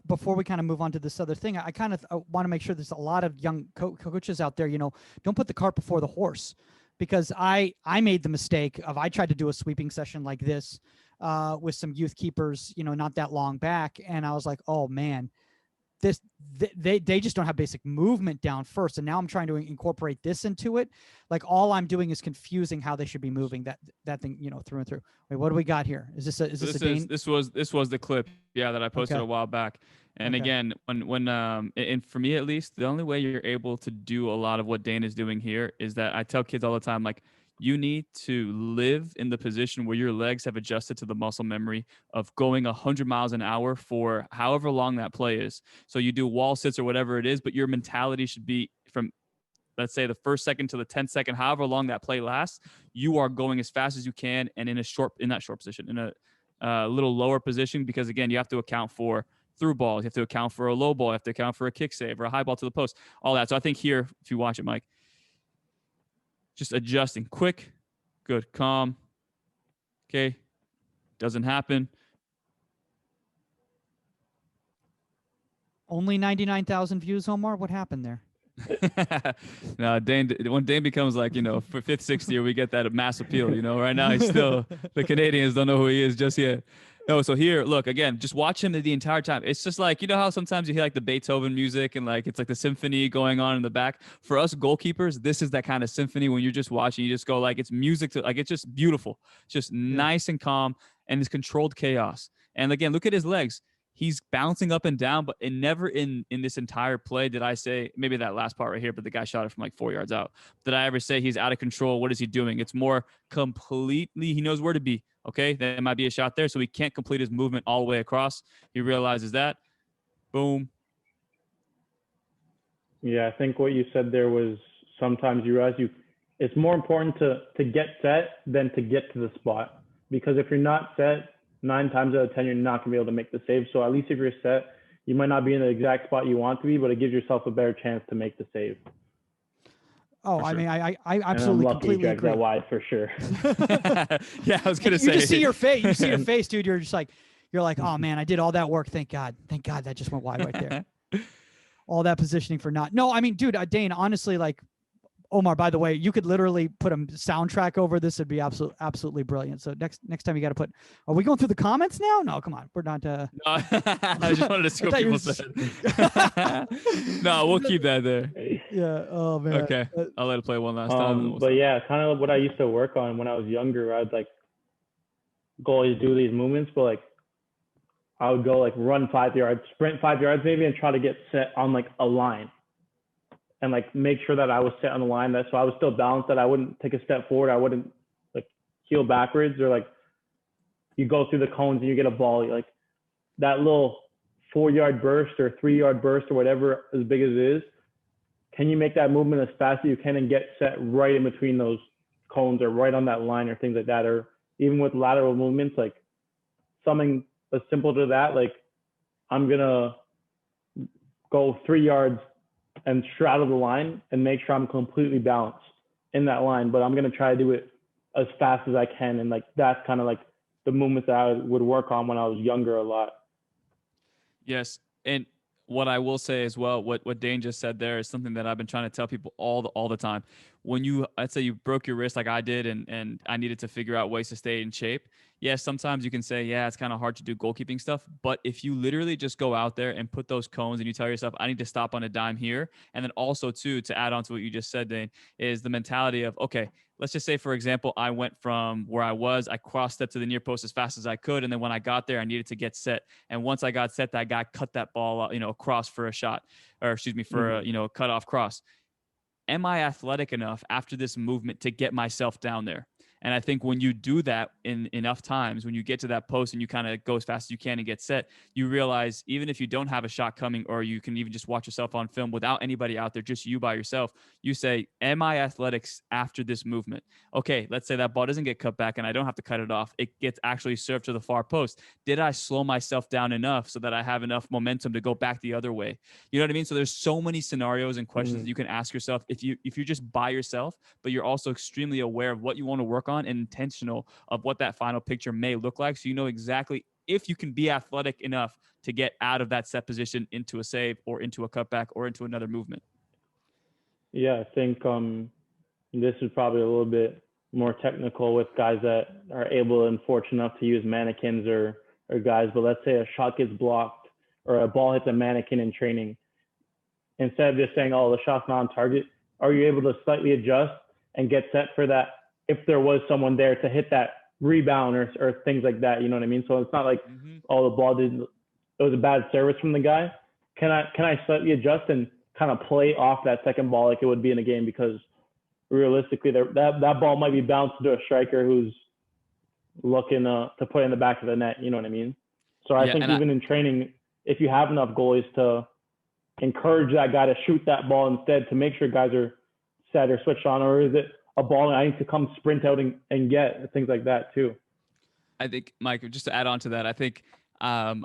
before we kind of move on to this other thing, I kind of want to make sure there's a lot of young coaches out there, don't put the cart before the horse, because I made the mistake of, I tried to do a sweeping session like this with some youth keepers, not that long back. And I was like, oh man, they just don't have basic movement down first. And now I'm trying to incorporate this into it. Like, all I'm doing is confusing how they should be moving that thing, through and through. Wait, what do we got here? Is this a Dane? This was the clip, that I posted a while back. And again, when and for me at least, the only way you're able to do a lot of what Dane is doing here is that I tell kids all the time, like, you need to live in the position where your legs have adjusted to the muscle memory of going 100 miles an hour for however long that play is. So you do wall sits or whatever it is, but your mentality should be from, let's say, the first second to the 10th second, however long that play lasts, you are going as fast as you can and in that short position, in a little lower position, because again, you have to account for through balls, you have to account for a low ball, you have to account for a kick save or a high ball to the post, all that. So I think here, if you watch it, Mike, just adjusting quick, good, calm. Okay. Doesn't happen. Only 99,000 views, Omar. What happened there? No, when Dane becomes like, for fifth, sixth year, we get that mass appeal, right now he's still, the Canadians don't know who he is just yet. No, so here, look, again, just watch him the entire time. It's just like, how sometimes you hear like the Beethoven music and like it's like the symphony going on in the back. For us goalkeepers, this is that kind of symphony when you're just watching, you just go like, it's music, like it's just beautiful. It's just nice and calm, and it's controlled chaos. And again, look at his legs. He's bouncing up and down, but never in this entire play did I say, maybe that last part right here, but the guy shot it from like 4 yards out. Did I ever say he's out of control? What is he doing? It's more completely, he knows where to be. Okay, there might be a shot there, so he can't complete his movement all the way across. He realizes that. Boom. Yeah, I think what you said there was, sometimes you realize it's more important to get set than to get to the spot. Because if you're not set, 9 times out of 10, you're not going to be able to make the save. So at least if you're set, you might not be in the exact spot you want to be, but it gives yourself a better chance to make the save. Oh, sure. I mean, I absolutely completely agree. That wide for sure. Yeah, I was gonna say. You just see your face. You see your face, dude. You're like, oh man, I did all that work. Thank God that just went wide right there. All that positioning for not. No, I mean, dude, Dane, honestly, like, Omar, by the way, you could literally put a soundtrack over this. It'd be absolutely brilliant. So next time you got to put. Are we going through the comments now? No, come on, we're not. No, I just wanted to see what people said. No, we'll keep that there. Yeah. Oh man. Okay, I'll let it play one last time. But yeah, kind of what I used to work on when I was younger. I'd like goalies do these movements, but like I would go like run 5 yards, sprint 5 yards maybe, and try to get set on like a line. And like make sure that I was set on the line, so I was still balanced, that I wouldn't take a step forward, I wouldn't like heel backwards, or like you go through the cones and you get a ball, like that little 4 yard burst or 3 yard burst or whatever, as big as it is, can you make that movement as fast as you can and get set right in between those cones or right on that line or things like that? Or even with lateral movements, like something as simple to that, like I'm gonna go 3 yards and straddle the line and make sure I'm completely balanced in that line, but I'm gonna try to do it as fast as I can. And like that's kind of like the movements that I would work on when I was younger a lot. Yes. And what I will say as well, what Dane just said there is something that I've been trying to tell people all the time. When you, let's say you broke your wrist like I did, and I needed to figure out ways to stay in shape. Yeah, sometimes you can say, yeah, it's kind of hard to do goalkeeping stuff. But if you literally just go out there and put those cones and you tell yourself, I need to stop on a dime here. And then also too, to add on to what you just said, Dane, is the mentality of, okay, let's just say, for example, I went from where I cross-stepped to the near post as fast as I could. And then when I got there, I needed to get set. And once I got set, that guy cut that ball, across for a shot, or excuse me, for a cut off cross. Am I athletic enough after this movement to get myself down there? And I think when you do that in enough times, when you get to that post and you kind of go as fast as you can and get set, you realize even if you don't have a shot coming, or you can even just watch yourself on film without anybody out there, just you by yourself, you say, am I athletics after this movement? Okay, let's say that ball doesn't get cut back and I don't have to cut it off. It gets actually served to the far post. Did I slow myself down enough so that I have enough momentum to go back the other way? You know what I mean? So there's so many scenarios and questions that you can ask yourself if you're just by yourself, but you're also extremely aware of what you want to work on and intentional of what that final picture may look like. So you know exactly if you can be athletic enough to get out of that set position into a save or into a cutback or into another movement. Yeah, I think this is probably a little bit more technical with guys that are able and fortunate enough to use mannequins or guys. But let's say a shot gets blocked or a ball hits a mannequin in training. Instead of just saying, oh, the shot's not on target, are you able to slightly adjust and get set for that if there was someone there to hit that rebound or things like that? You know what I mean? So it's not like, oh, the ball didn't, it was a bad service from the guy. Can I slightly adjust and kind of play off that second ball like it would be in a game? Because realistically, that ball might be bounced to a striker who's looking to put it in the back of the net. You know what I mean? So I think even in training, if you have enough goalies to encourage that guy to shoot that ball instead, to make sure guys are set or switched on, or is it a ball I need to come sprint out and get, things like that too? I think, Mike, just to add on to that, I think I'm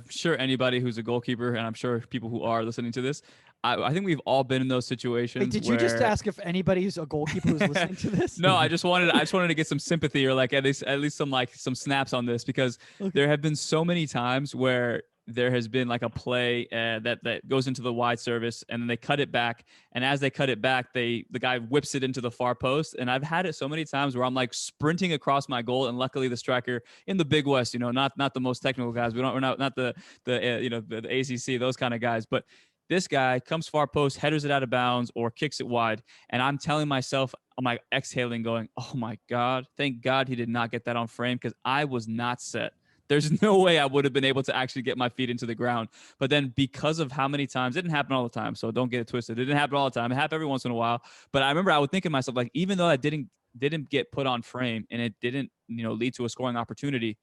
sure anybody who's a goalkeeper, and I'm sure people who are listening to this, I think we've all been in those situations. Wait, did you just ask if anybody's a goalkeeper who's listening to this? No, I just wanted to get some sympathy, or like at least some snaps on this, because there have been so many times where there has been like a play that goes into the wide service, and then they cut it back, and as they cut it back, the guy whips it into the far post. And I've had it so many times where I'm like sprinting across my goal, and luckily the striker in the Big West, not the most technical guys, we're not the ACC, those kind of guys, but this guy comes far post, headers it out of bounds, or kicks it wide, and I'm telling myself, I'm like exhaling, going, oh my God, thank God he did not get that on frame, because I was not set. There's no way I would have been able to actually get my feet into the ground. But then because of how many times, it didn't happen all the time, so don't get it twisted. It didn't happen all the time. It happened every once in a while. But I remember I would think to myself, like, even though that didn't get put on frame and it didn't, lead to a scoring opportunity,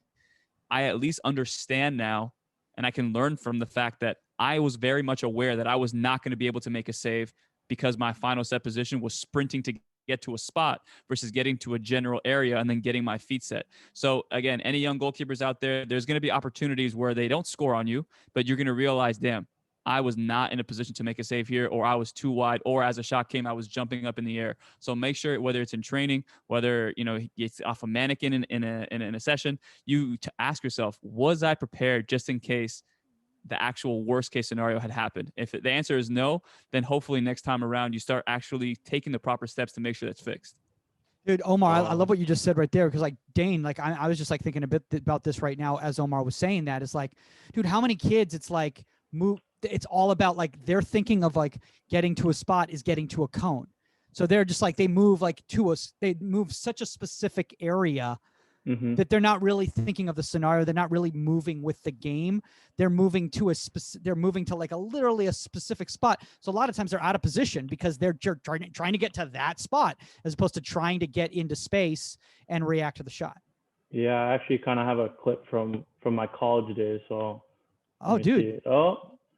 I at least understand now, and I can learn from the fact that I was very much aware that I was not going to be able to make a save because my final set position was sprinting to get to a spot versus getting to a general area and then getting my feet set. So again, any young goalkeepers out there, there's going to be opportunities where they don't score on you, but you're going to realize, damn, I was not in a position to make a save here, or I was too wide, or as a shot came, I was jumping up in the air. So make sure, whether it's in training, whether it's off a mannequin in a session, you to ask yourself, was I prepared just in case the actual worst case scenario had happened? If the answer is no, then hopefully next time around you start actually taking the proper steps to make sure that's fixed. Dude, Omar, I love what you just said right there, because like Dane, like I was just like thinking a bit about this right now as Omar was saying that. It's like, dude, how many kids it's like it's all about like they're thinking of like getting to a spot is getting to a cone. So they're just like they move such a specific area that they're not really thinking of the scenario. They're not really moving with the game. They're moving to like literally a specific spot. So a lot of times they're out of position because they're trying to get to that spot as opposed to trying to get into space and react to the shot. Yeah, I actually kind of have a clip from my college days. So, dude,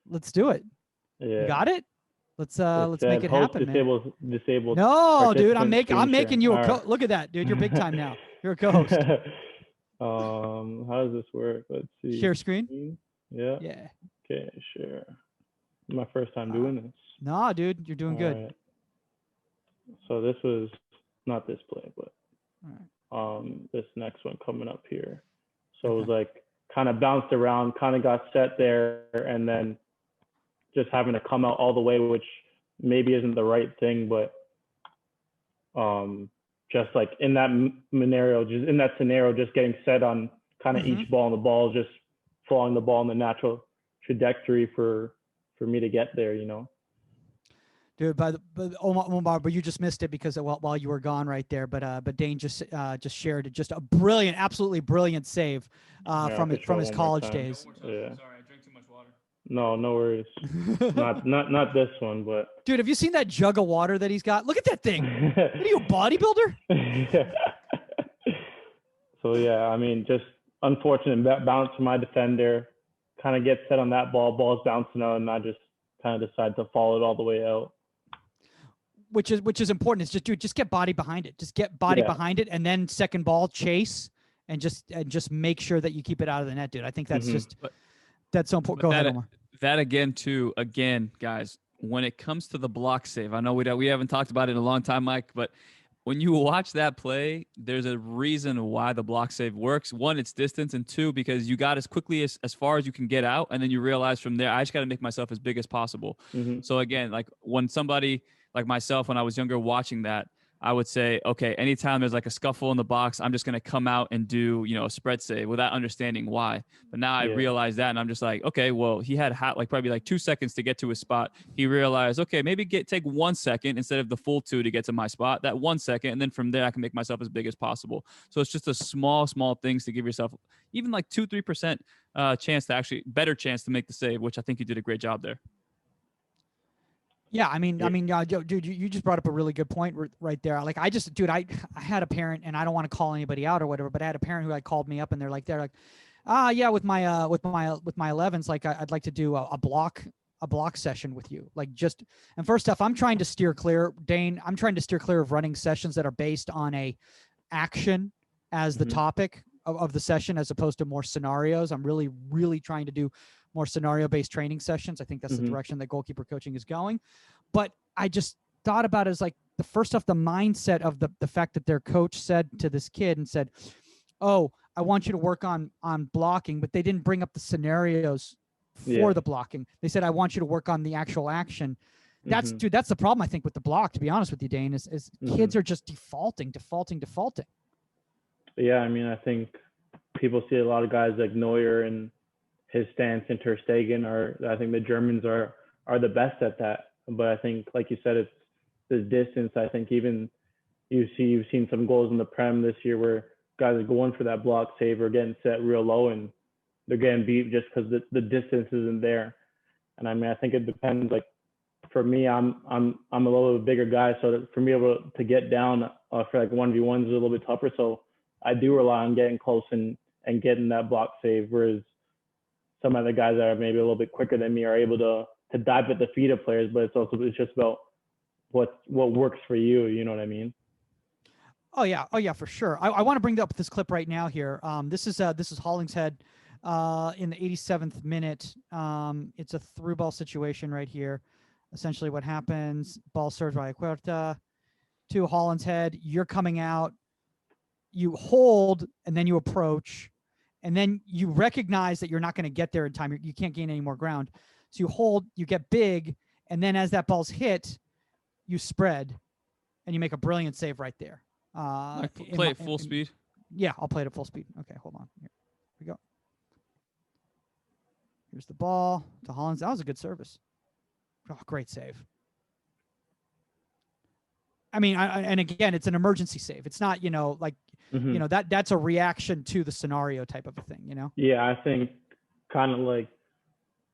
let's do it. Yeah, you got it. Let's make it happen, disabled. No, dude, I'm making you a look at that, dude. You're big time now. You're a co-host. How does this work? Let's see. Share screen. Yeah. Yeah. Okay, share. My first time doing this. Nah, dude, you're doing good. Right. So this was not this play, but All right. this next one coming up here. So it was like kind of bounced around, kind of got set there, and then just having to come out all the way, which maybe isn't the right thing, but just like in that scenario, just getting set on kind of each ball, and the ball just following the ball in the natural trajectory for me to get there, you know. Dude, but Omar, but you just missed it because while you were gone right there. But Dayne just shared just a brilliant, absolutely brilliant save from his college days. Yeah. Sorry, I drank too much water. No worries. not this one, but dude, have you seen that jug of water that he's got? Look at that thing. What are you, a bodybuilder? So yeah, I mean, just unfortunate bounce from my defender. Kind of gets set on that ball's bouncing out, and I just kind of decide to follow it all the way out. Which is important. It's just get body behind it. Just get body behind it, and then second ball chase, and just make sure that you keep it out of the net, dude. I think that's that's so important. Go ahead, Omar. That again, guys. When it comes to the block save, I know we haven't talked about it in a long time, Mike, but when you watch that play, there's a reason why the block save works. One, it's distance, and two, because you got as quickly as far as you can get out, and then you realize from there, I just got to make myself as big as possible. So again, like when somebody like myself, when I was younger watching that, I would say, okay, anytime there's like a scuffle in the box, I'm just going to come out and do, a spread save without understanding why. But now I realize that, and I'm just like, okay, well, he had probably like 2 seconds to get to his spot. He realized, okay, maybe take 1 second instead of the full 2 to get to my spot, that 1 second. And then from there, I can make myself as big as possible. So it's just a small things to give yourself even like 2-3% better chance to make the save, which I think you did a great job there. Yeah, I mean, dude, you just brought up a really good point right there. Like, I had a parent, and I don't want to call anybody out or whatever, but I had a parent who had called me up, and they're like, yeah, with my 11s, like I'd like to do a block session with you. Like, and first off, I'm trying to steer clear, Dayne. I'm trying to steer clear of running sessions that are based on a action as the topic of the session, as opposed to more scenarios. I'm really, really trying to do more scenario-based training sessions. I think that's the direction that goalkeeper coaching is going. But I just thought about it as like the mindset of the fact that their coach said to this kid and said, oh, I want you to work on blocking, but they didn't bring up the scenarios for the blocking. They said, I want you to work on the actual action. That's the problem, I think, with the block, to be honest with you, Dayne, is kids are just defaulting. Yeah, I mean, I think people see a lot of guys like Neuer and his stance and Ter Stegen I think the Germans are the best at that. But I think, like you said, it's this distance. I think even you've seen some goals in the Prem this year where guys are going for that block save or getting set real low, and they're getting beat just because the distance isn't there. And I mean, I think it depends. Like for me, I'm a little bit bigger guy, so that for me to get down for like 1v1s is a little bit tougher. So I do rely on getting close and getting that block save, whereas some other guys that are maybe a little bit quicker than me are able to dive at the feet of players, but it's just about what works for you. You know what I mean? Oh yeah, for sure. I want to bring up this clip right now here. This is Hollingshead in the 87th minute. It's a through ball situation right here. Essentially what happens, ball served by Huerta to Hollingshead. You're coming out, you hold, and then you approach. And then you recognize that you're not going to get there in time. You can't gain any more ground. So you hold, you get big, and then as that ball's hit, you spread, and you make a brilliant save right there. Play it full speed? Yeah, I'll play it at full speed. Okay, hold on. Here we go. Here's the ball to Hollins. That was a good service. Oh, great save. I mean, and again, it's an emergency save. It's not, that's a reaction to the scenario type of a thing, Yeah, I think kind of like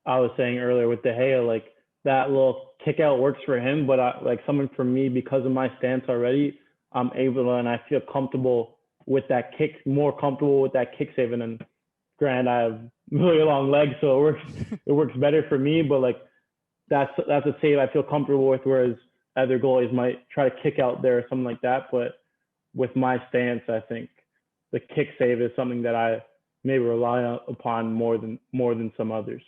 I was saying earlier with De Gea, like that little kick out works for him, but like something for me, because of my stance already, I'm able to, and I feel comfortable with that kick, more comfortable with that kick save. And then granted, I have really long legs, so it works better for me, but like that's a save I feel comfortable with, whereas other goalies might try to kick out there or something like that. But with my stance, I think the kick save is something that I maybe rely upon more than some others.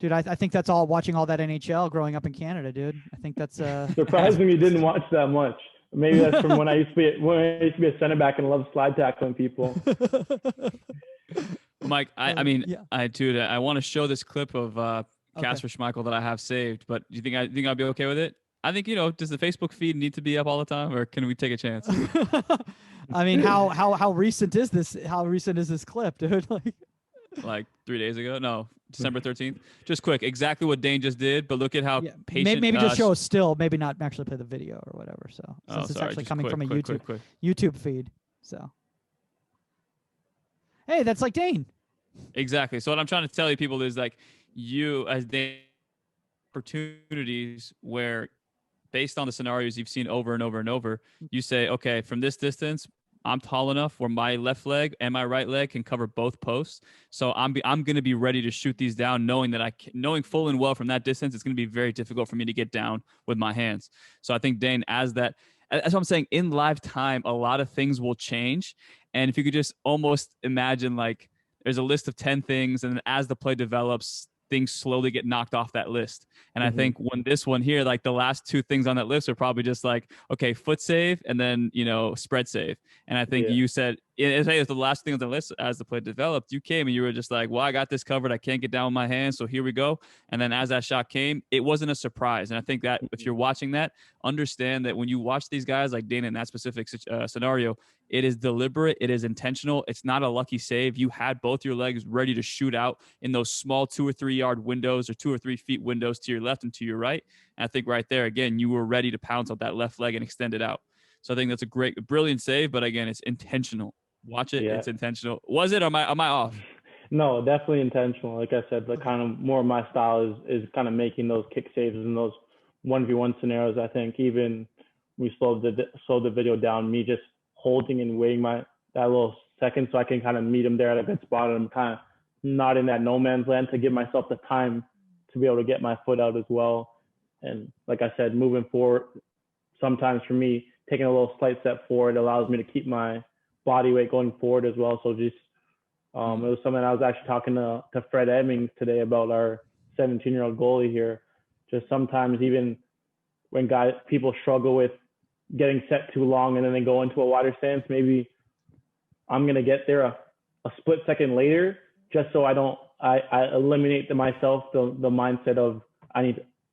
Dude, I think that's all watching all that NHL growing up in Canada, dude. I think that's surprisingly didn't watch that much. Maybe that's from when I used to be a center back and love slide tackling people. Mike, I mean, yeah. I want to show this clip of Casper Schmeichel that I have saved, but do you think I'd be okay with it? I think, does the Facebook feed need to be up all the time, or can we take a chance? I mean, how recent is this? How recent is this clip, dude? Like 3 days ago? No, December 13th. Just quick, exactly what Dane just did, but look at how patient. Maybe just show a still, maybe not actually play the video or whatever. So since it's actually coming from a YouTube feed. So hey, that's like Dane. Exactly. So what I'm trying to tell you people is like you as Dane opportunities where based on the scenarios you've seen over and over and over, you say, okay, from this distance, I'm tall enough where my left leg and my right leg can cover both posts. So I'm going to be ready to shoot these down, knowing knowing full and well from that distance, it's going to be very difficult for me to get down with my hands. So I think Dane, as what I'm saying, in live time, a lot of things will change. And if you could just almost imagine like there's a list of 10 things, and as the play develops, things slowly get knocked off that list. And I think when this one here, like the last two things on that list are probably just like, okay, foot save and then, spread save. And I think you said, it's the last thing on the list as the play developed, you came and you were just like, well, I got this covered. I can't get down with my hands. So here we go. And then as that shot came, it wasn't a surprise. And I think that if you're watching that, understand that when you watch these guys like Dane in that specific scenario, it is deliberate. It is intentional. It's not a lucky save. You had both your legs ready to shoot out in those small 2 or 3 yard windows or 2 or 3 feet windows to your left and to your right. And I think right there, again, you were ready to pounce out that left leg and extend it out. So I think that's a brilliant save. But again, it's intentional. Watch it. Yeah. It's intentional. Was it? Or am I off? No, definitely intentional. Like I said, kind of more of my style is kind of making those kick saves in those 1v1 scenarios. I think even we slowed the video down, me just holding and waiting that little second so I can kind of meet him there at a good spot. And I'm kind of not in that no man's land to give myself the time to be able to get my foot out as well. And like I said, moving forward, sometimes for me, taking a little slight step forward allows me to keep my body weight going forward as well. So just, it was something I was actually talking to Fred Emmings today about, our 17-year-old goalie here. Just sometimes even when people struggle with getting set too long and then they go into a wider stance, maybe I'm going to get there a split second later, just so I eliminate myself the mindset of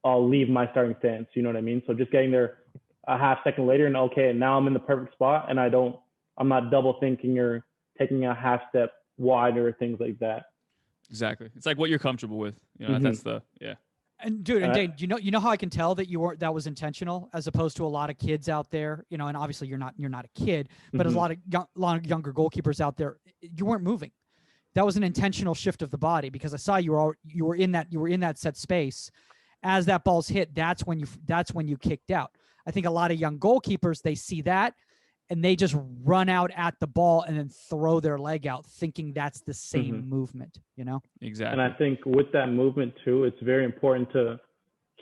I'll leave my starting stance. You know what I mean? So just getting there a half second later and okay, now I'm in the perfect spot and I'm not double thinking or taking a half step wider or things like that. Exactly. It's like what you're comfortable with. That's yeah. And dude, and Dane, you know how I can tell that that was intentional, as opposed to a lot of kids out there, and obviously you're not a kid, but a lot of younger goalkeepers out there, you weren't moving. That was an intentional shift of the body, because I saw you were in that set space. As that ball's hit, that's when you kicked out. I think a lot of young goalkeepers, they see that and they just run out at the ball and then throw their leg out, thinking that's the same movement, Exactly. And I think with that movement too, it's very important to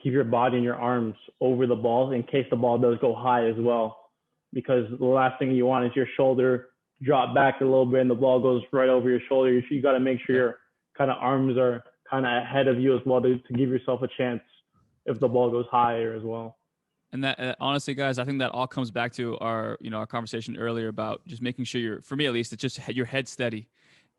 keep your body and your arms over the ball in case the ball does go high as well. Because the last thing you want is your shoulder drop back a little bit and the ball goes right over your shoulder. You got to make sure your kind of arms are kind of ahead of you as well to give yourself a chance if the ball goes higher as well. And that honestly, guys, I think that all comes back to our conversation earlier about just making sure for me at least, it's just your head steady.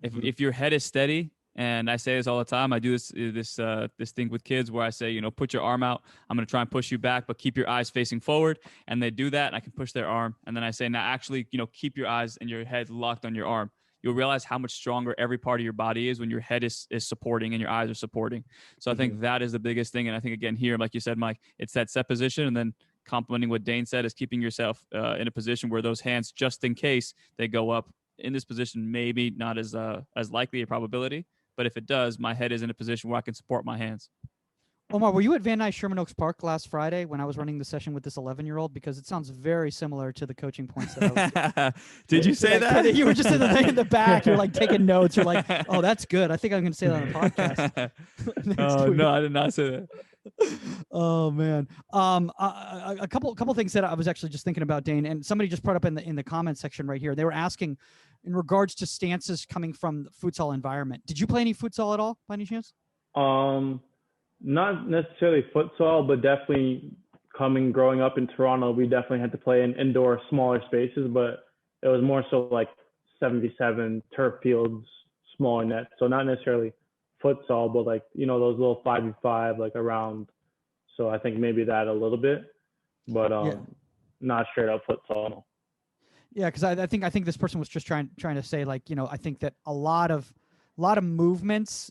If your head is steady, and I say this all the time, I do this thing with kids where I say, put your arm out. I'm going to try and push you back, but keep your eyes facing forward. And they do that, and I can push their arm. And then I say, now actually, keep your eyes and your head locked on your arm. You'll realize how much stronger every part of your body is when your head is supporting and your eyes are supporting. So I think that is the biggest thing. And I think, again, here, like you said, Mike, it's that set position. And then complementing what Dane said is keeping yourself in a position where those hands, just in case they go up in this position, maybe not as likely a probability. But if it does, my head is in a position where I can support my hands. Omar, were you at Van Nuys Sherman Oaks Park last Friday when I was running the session with this 11-year-old? Because it sounds very similar to the coaching points that I was Did you say that? You were just in the back. You're like taking notes. You're like, oh, that's good. I think I'm going to say that on the podcast. Oh, no, I did not say that. Oh man. A couple things that I was actually just thinking about, Dane, and somebody just brought up in the comment section right here. They were asking in regards to stances coming from the futsal environment. Did you play any futsal at all by any chance? not necessarily futsal, but definitely growing up in Toronto, we definitely had to play in indoor smaller spaces, but it was more so like 77 turf fields, smaller nets. So not necessarily futsal, but like, you know, those little 5v5 like around. So I think maybe that a little bit, but not straight up futsal. No. Yeah, because I think this person was just trying to say, like, you know, I think that a lot of movements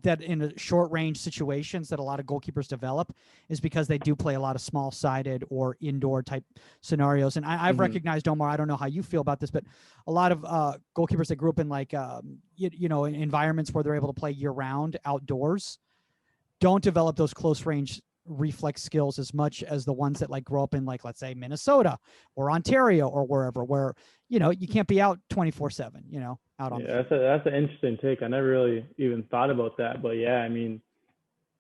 that in a short range situations that a lot of goalkeepers develop is because they do play a lot of small sided or indoor type scenarios. And I've recognized, Omar, I don't know how you feel about this, but a lot of goalkeepers that grew up in like you know, in environments where they're able to play year round outdoors don't develop those close range reflex skills as much as the ones that like grow up in, like, let's say Minnesota or Ontario or wherever, where, you know, you can't be out 24/7, you know, out on the field. That's an interesting take. I never really even thought about that, but yeah, I mean,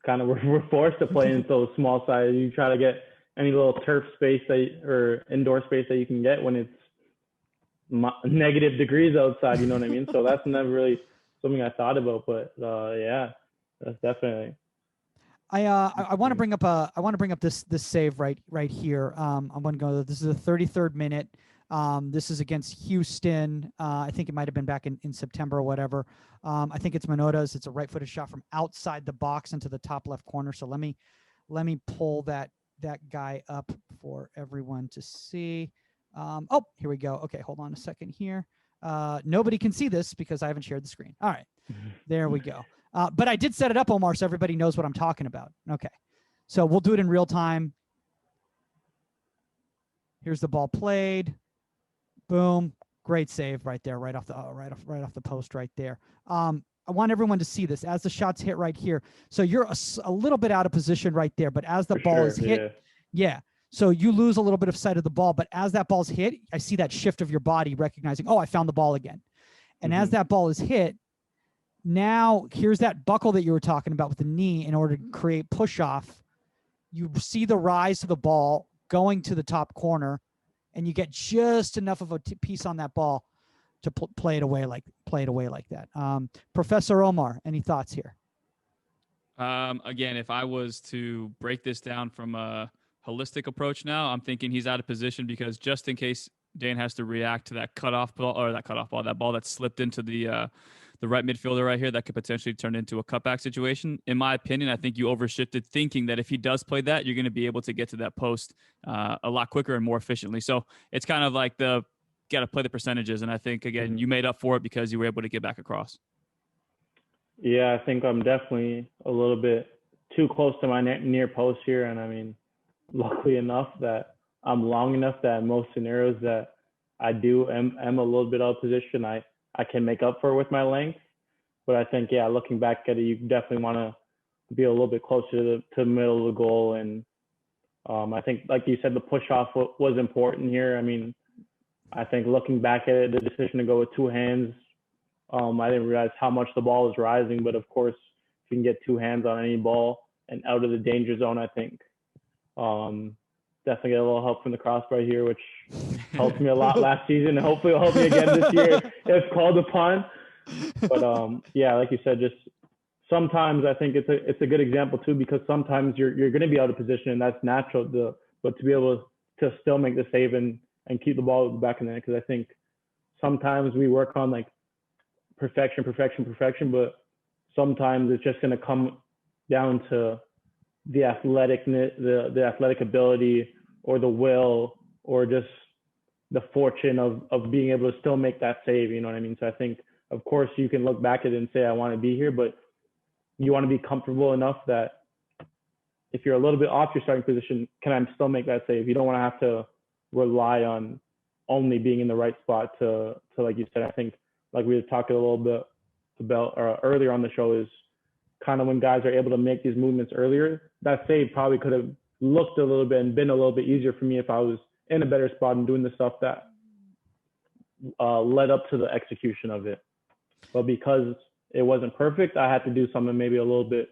kind of we're forced to play in those small sizes. You try to get any little turf space or indoor space that you can get when it's negative degrees outside, you know what I mean? So that's never really something I thought about, but yeah, that's definitely. I want to bring up this save right here. I'm going to go. This is the 33rd minute. This is against Houston. I think it might have been back in September or whatever. I think it's Minota's. It's a right-footed shot from outside the box into the top left corner. So let me pull that guy up for everyone to see. Oh, here we go. Okay, hold on a second here. Nobody can see this because I haven't shared the screen. All right, there we go. But I did set it up, Omar, so everybody knows what I'm talking about. Okay, so we'll do it in real time. Here's the ball played. Boom, great save right there, right off the post right there. I want everyone to see this as the shot's hit right here. So you're a little bit out of position right there, but as the ball is hit, so you lose a little bit of sight of the ball. But as that ball's hit, I see that shift of your body recognizing, oh, I found the ball again. And as that ball is hit, now here's that buckle that you were talking about with the knee in order to create push off. You see the rise of the ball going to the top corner, and you get just enough of a piece on that ball to play it away like that. Professor Omar, any thoughts here? Again, if I was to break this down from a holistic approach now, I'm thinking he's out of position because just in case Dayne has to react to that that ball that slipped into the right midfielder right here, that could potentially turn into a cutback situation. In my opinion, I think you overshifted thinking that if he does play that, you're going to be able to get to that post a lot quicker and more efficiently. So it's kind of like got to play the percentages. And I think, again, you made up for it because you were able to get back across. Yeah, I think I'm definitely a little bit too close to my near post here. And I mean, luckily enough that I'm long enough that in most scenarios that I am a little bit out of position, I can make up for it with my length. But I think, yeah, looking back at it, you definitely want to be a little bit closer to the middle of the goal. And I think, like you said, the push off was important here. I mean, I think looking back at it, the decision to go with two hands, I didn't realize how much the ball was rising. But of course, if you can get two hands on any ball and out of the danger zone, I think definitely get a little help from the crossbar here, which helped me a lot last season, and hopefully it'll help me again this year if called upon. But yeah, like you said, just sometimes I think it's a good example too, because sometimes you're going to be out of position, and that's natural. But to be able to still make the save and keep the ball back in the net, because I think sometimes we work on like perfection, but sometimes it's just going to come down to the athletic ability or the will or just the fortune of being able to still make that save, you know what I mean? So I think, of course, you can look back at it and say, I want to be here, but you want to be comfortable enough that if you're a little bit off your starting position, can I still make that save? You don't want to have to rely on only being in the right spot to like you said, I think, like we were talking a little bit about earlier on the show, is kind of when guys are able to make these movements earlier, that save probably could have looked a little bit and been a little bit easier for me if I was in a better spot and doing the stuff that led up to the execution of it. But because it wasn't perfect, I had to do something maybe a little bit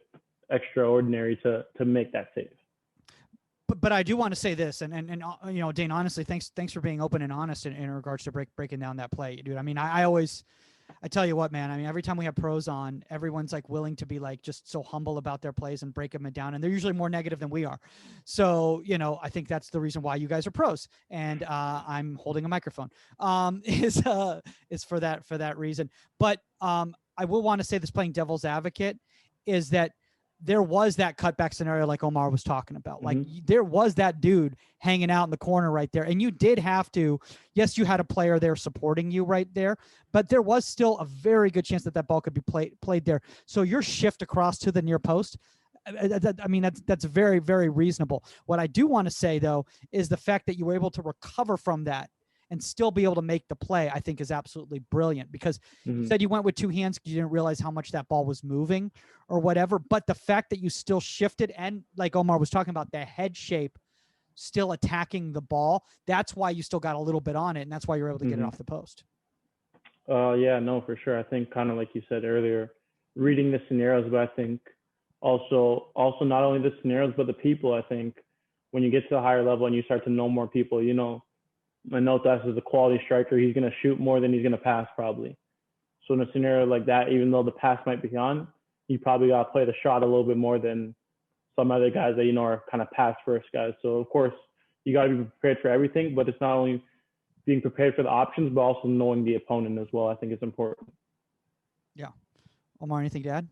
extraordinary to make that save. But I do want to say this, and you know, Dayne, honestly, thanks for being open and honest in regards to breaking down that play, dude. I mean, I always, I tell you what, man, I mean, every time we have pros on, everyone's like willing to be like just so humble about their plays and break them down. And they're usually more negative than we are. So, you know, I think that's the reason why you guys are pros. And I'm holding a microphone is for that reason. But I will want to say this, playing devil's advocate, is that there was that cutback scenario like Omar was talking about. Like there was that dude hanging out in the corner right there. And you did have to, yes, you had a player there supporting you right there, but there was still a very good chance that that ball could be played there. So your shift across to the near post, I mean, that's very, very reasonable. What I do want to say, though, is the fact that you were able to recover from that and still be able to make the play, I think is absolutely brilliant, because you said you went with two hands because you didn't realize how much that ball was moving or whatever. But the fact that you still shifted, and like Omar was talking about, the head shape still attacking the ball, that's why you still got a little bit on it. And that's why you're able to get it off the post. Yeah, no, for sure. I think kind of like you said earlier, reading the scenarios, but I think also not only the scenarios, but the people. I think when you get to a higher level and you start to know more people, you know, Manotas is a quality striker. He's going to shoot more than he's going to pass probably. So in a scenario like that, even though the pass might be on, you probably got to play the shot a little bit more than some other guys that, you know, are kind of pass first guys. So of course you got to be prepared for everything, but it's not only being prepared for the options, but also knowing the opponent as well. I think it's important. Yeah. Omar, anything to add?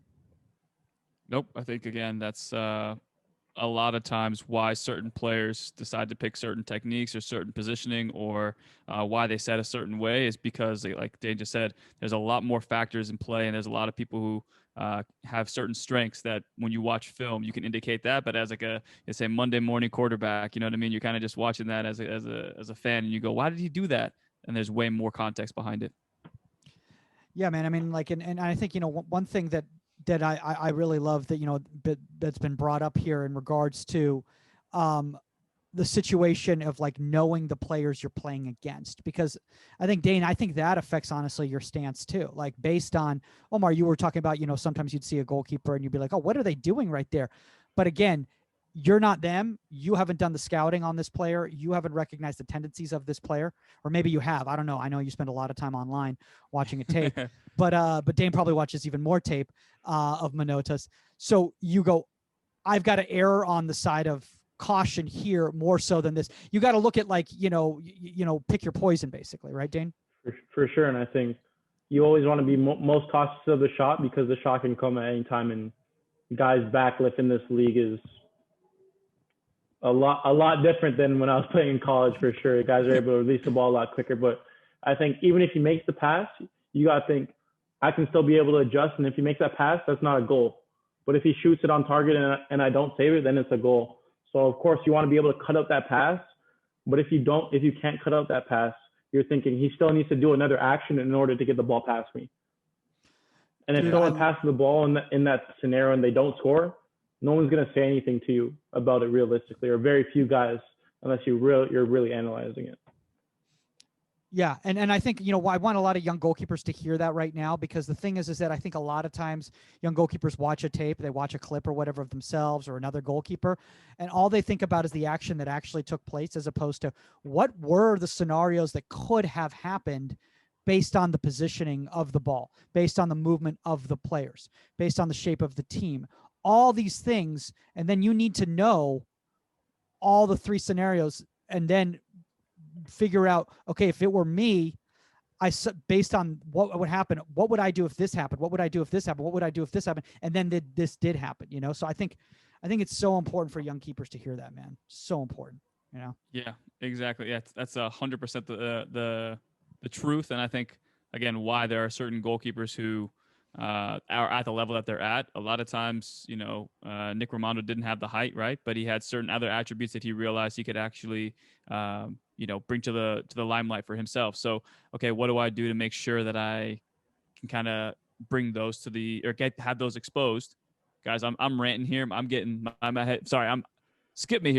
Nope. I think, again, that's a lot of times why certain players decide to pick certain techniques or certain positioning, or why they set a certain way, is because, like Dane just said, there's a lot more factors in play, and there's a lot of people who have certain strengths that when you watch film, you can indicate that. But as like it's a Monday morning quarterback, you know what I mean? You're kind of just watching that as a fan, and you go, why did he do that? And there's way more context behind it. Yeah, man. I mean, like, and I think, you know, one thing that I really love that, you know, that's been brought up here in regards to the situation of like knowing the players you're playing against, because I think, Dane, I think that affects honestly your stance too. Like based on Omar, you were talking about, you know, sometimes you'd see a goalkeeper and you'd be like, oh, what are they doing right there? But again, you're not them. You haven't done the scouting on this player. You haven't recognized the tendencies of this player, or maybe you have. I don't know. I know you spend a lot of time online watching a tape, but Dane probably watches even more tape of Manotas. So you go, I've got to err on the side of caution here more so than this. You got to look at, like, you know, pick your poison basically, right, Dane? For sure. And I think you always want to be most cautious of the shot, because the shot can come at any time, and guys' backlift in this league is a lot different than when I was playing in college, for sure. Guys are able to release the ball a lot quicker. But I think even if he makes the pass, you got to think, I can still be able to adjust. And if he makes that pass, that's not a goal. But if he shoots it on target and I don't save it, then it's a goal. So of course you want to be able to cut out that pass. But if you can't cut out that pass, you're thinking he still needs to do another action in order to get the ball past me. And if someone passes the ball in that scenario and they don't score, no one's going to say anything to you about it realistically, or very few guys, unless you're really analyzing it. Yeah. And I think, you know, I want a lot of young goalkeepers to hear that right now, because the thing is that I think a lot of times young goalkeepers watch a tape, they watch a clip or whatever of themselves or another goalkeeper, and all they think about is the action that actually took place, as opposed to what were the scenarios that could have happened based on the positioning of the ball, based on the movement of the players, based on the shape of the team, all these things. And then you need to know all the three scenarios, and then figure out, okay, if it were me, based on what would happen, what would I do if this happened? What would I do if this happened? What would I do if this happened? And then this did happen, you know? So I think it's so important for young keepers to hear that, man. So important, you know? Yeah, exactly. Yeah, that's 100% the truth. And I think, again, why there are certain goalkeepers who are at the level that they're at. A lot of times, you know, Nick Romano didn't have the height, right? But he had certain other attributes that he realized he could actually, you know, bring to the limelight for himself. So, okay, what do I do to make sure that I can kind of bring those to have those exposed? Guys, I'm ranting here. I'm getting my head. Sorry, skip me.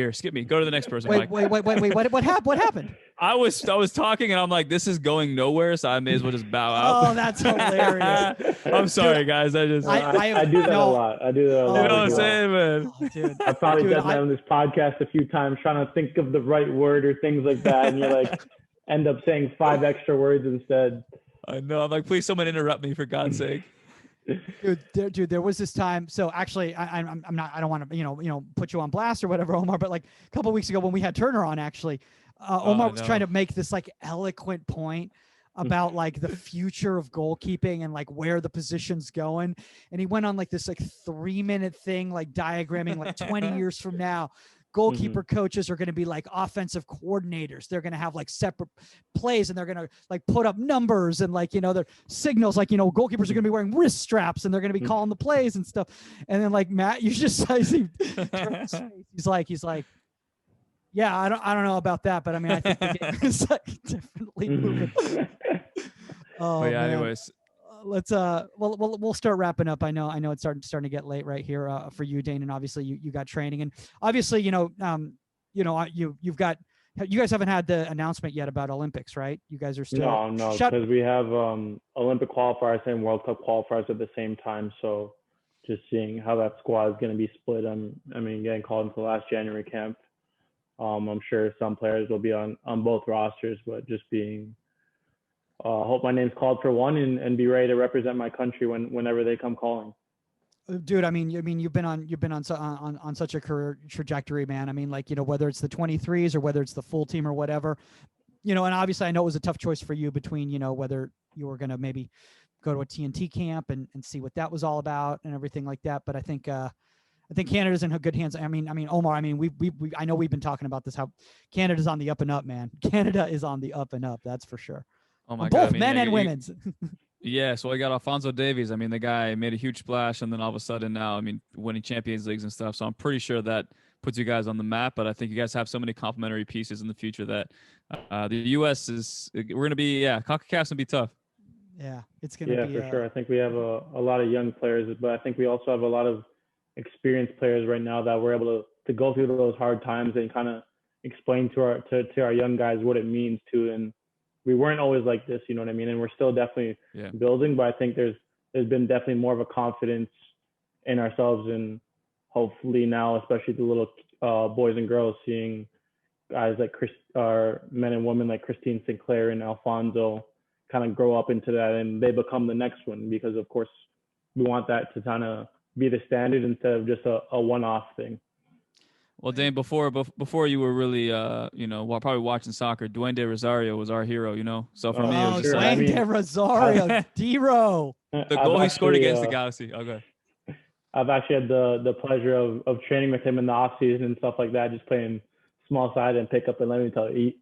Go to the next person. Wait. What happened? I was talking and I'm like, this is going nowhere, so I may as well just bow out. Oh, that's hilarious. I'm sorry, guys. I do that a lot. You know what I'm saying, man? Oh, dude. I probably done that on this podcast a few times, trying to think of the right word or things like that, and you're like, end up saying 5 extra words instead. I know. I'm like, please, someone interrupt me for God's sake. Dude, there was this time. So actually, I'm not. I don't want to, put you on blast or whatever, Omar. But like a couple of weeks ago when we had Turner on, actually, Omar was trying to make this like eloquent point about like the future of goalkeeping and like where the position's going. And he went on like this like 3-minute thing, like diagramming like 20 years from now, goalkeeper coaches are going to be like offensive coordinators. They're going to have like separate plays and they're going to like put up numbers and like, their signals, like, goalkeepers are going to be wearing wrist straps and they're going to be calling the plays and stuff. And then like Matt, you just he's like, yeah, I don't know about that, but I mean, I think the game is like definitely moving. Oh, but yeah, man. anyways, let's we'll start wrapping up. I know it's starting to get late right here for you, Dane, and obviously you got training, and obviously you guys haven't had the announcement yet about Olympics, right? You guys are still no, because we have Olympic qualifiers and World Cup qualifiers at the same time, so just seeing how that squad is going to be split. Getting called into the last January camp. I'm sure some players will be on both rosters, but just being hope my name's called for one and be ready to represent my country whenever they come calling. Dude, I mean, you've been on such a career trajectory, man. I mean, like, whether it's the 23s or whether it's the full team or whatever, and obviously I know it was a tough choice for you between, whether you were going to maybe go to a TNT camp and see what that was all about and everything like that. But I think Canada's in good hands. I mean, Omar, I mean, we I know we've been talking about this, how Canada's on the up and up, man. Canada is on the up and up. That's for sure. Oh my God, both men and women's. Yeah, so I got Alphonso Davies. I mean, the guy made a huge splash, and then all of a sudden now, winning Champions Leagues and stuff. So I'm pretty sure that puts you guys on the map. But I think you guys have so many complementary pieces in the future that the U.S. we're going to be, CONCACAF's going to be tough. Yeah, it's going to be. Yeah, for sure. I think we have a lot of young players, but I think we also have a lot of experienced players right now that we're able to go through those hard times and kind of explain to our young guys what it means to. And we weren't always like this, you know what I mean? And we're still definitely building, but I think there's been definitely more of a confidence in ourselves, and hopefully now, especially the little boys and girls, seeing guys like men and women like Christine Sinclair and Alfonso kind of grow up into that, and they become the next one, because of course we want that to kind of be the standard instead of just a one-off thing. Well, Dane, before you were really, while probably watching soccer, Dwayne De Rosario was our hero, So for me, it was just Dwayne De Rosario, D-Ro. The goal he scored against the Galaxy. Okay. I've actually had the pleasure of training with him in the off season and stuff like that, just playing small side and pick up. And let me tell you,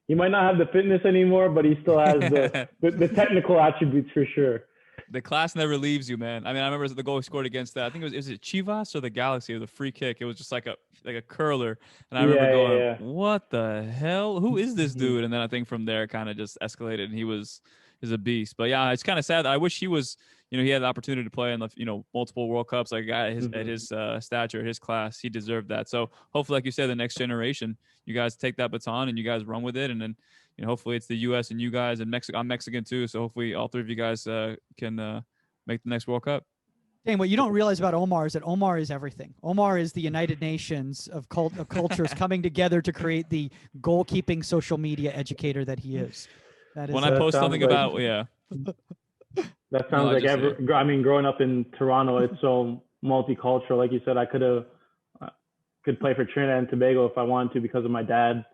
he might not have the fitness anymore, but he still has the technical attributes for sure. The class never leaves you, man. I remember the goal he scored against that. I think is it Chivas or the Galaxy? It was a free kick. It was just like a curler. And I remember going, what the hell? Who is this dude? And then I think from there it kind of just escalated, and he's a beast. But yeah, it's kind of sad. I wish he was, he had the opportunity to play in the, multiple World Cups, like a guy at his stature, his class. He deserved that. So hopefully, like you said, the next generation, you guys take that baton and you guys run with it. And then, hopefully it's the U.S. and you guys, and Mexico. I'm Mexican too, so hopefully all three of you guys can make the next World Cup. Dang, what you don't realize about Omar is that Omar is everything. Omar is the United Nations of cultures coming together to create the goalkeeping social media educator that he is. That is when I post something about That sounds growing up in Toronto, it's so multicultural. Like you said, I could play for Trinidad and Tobago if I wanted to because of my dad.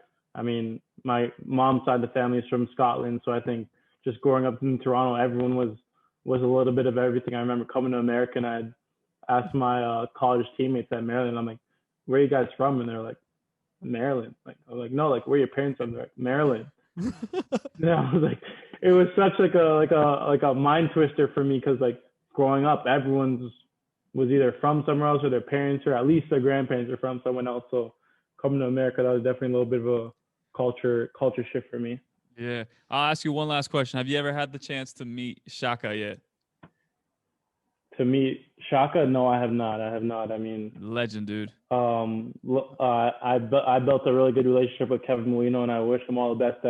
My mom's side of the family is from Scotland, so I think just growing up in Toronto, everyone was a little bit of everything. I remember coming to America and I'd asked my college teammates at Maryland, I'm like, where are you guys from? And they're like, Maryland. Like, I was like, no, like, where are your parents from? They're like, Maryland. Yeah, I was like, it was such like a mind twister for me, because like growing up, everyone was either from somewhere else, or their parents, or at least their grandparents are from someone else. So coming to America, that was definitely a little bit of a culture shift for me. Yeah. I'll ask you one last question. Have you ever had the chance to meet Shaka yet? To meet Shaka? No, I have not. Legend, dude. I built a really good relationship with Kevin Molino, and I wish him all the best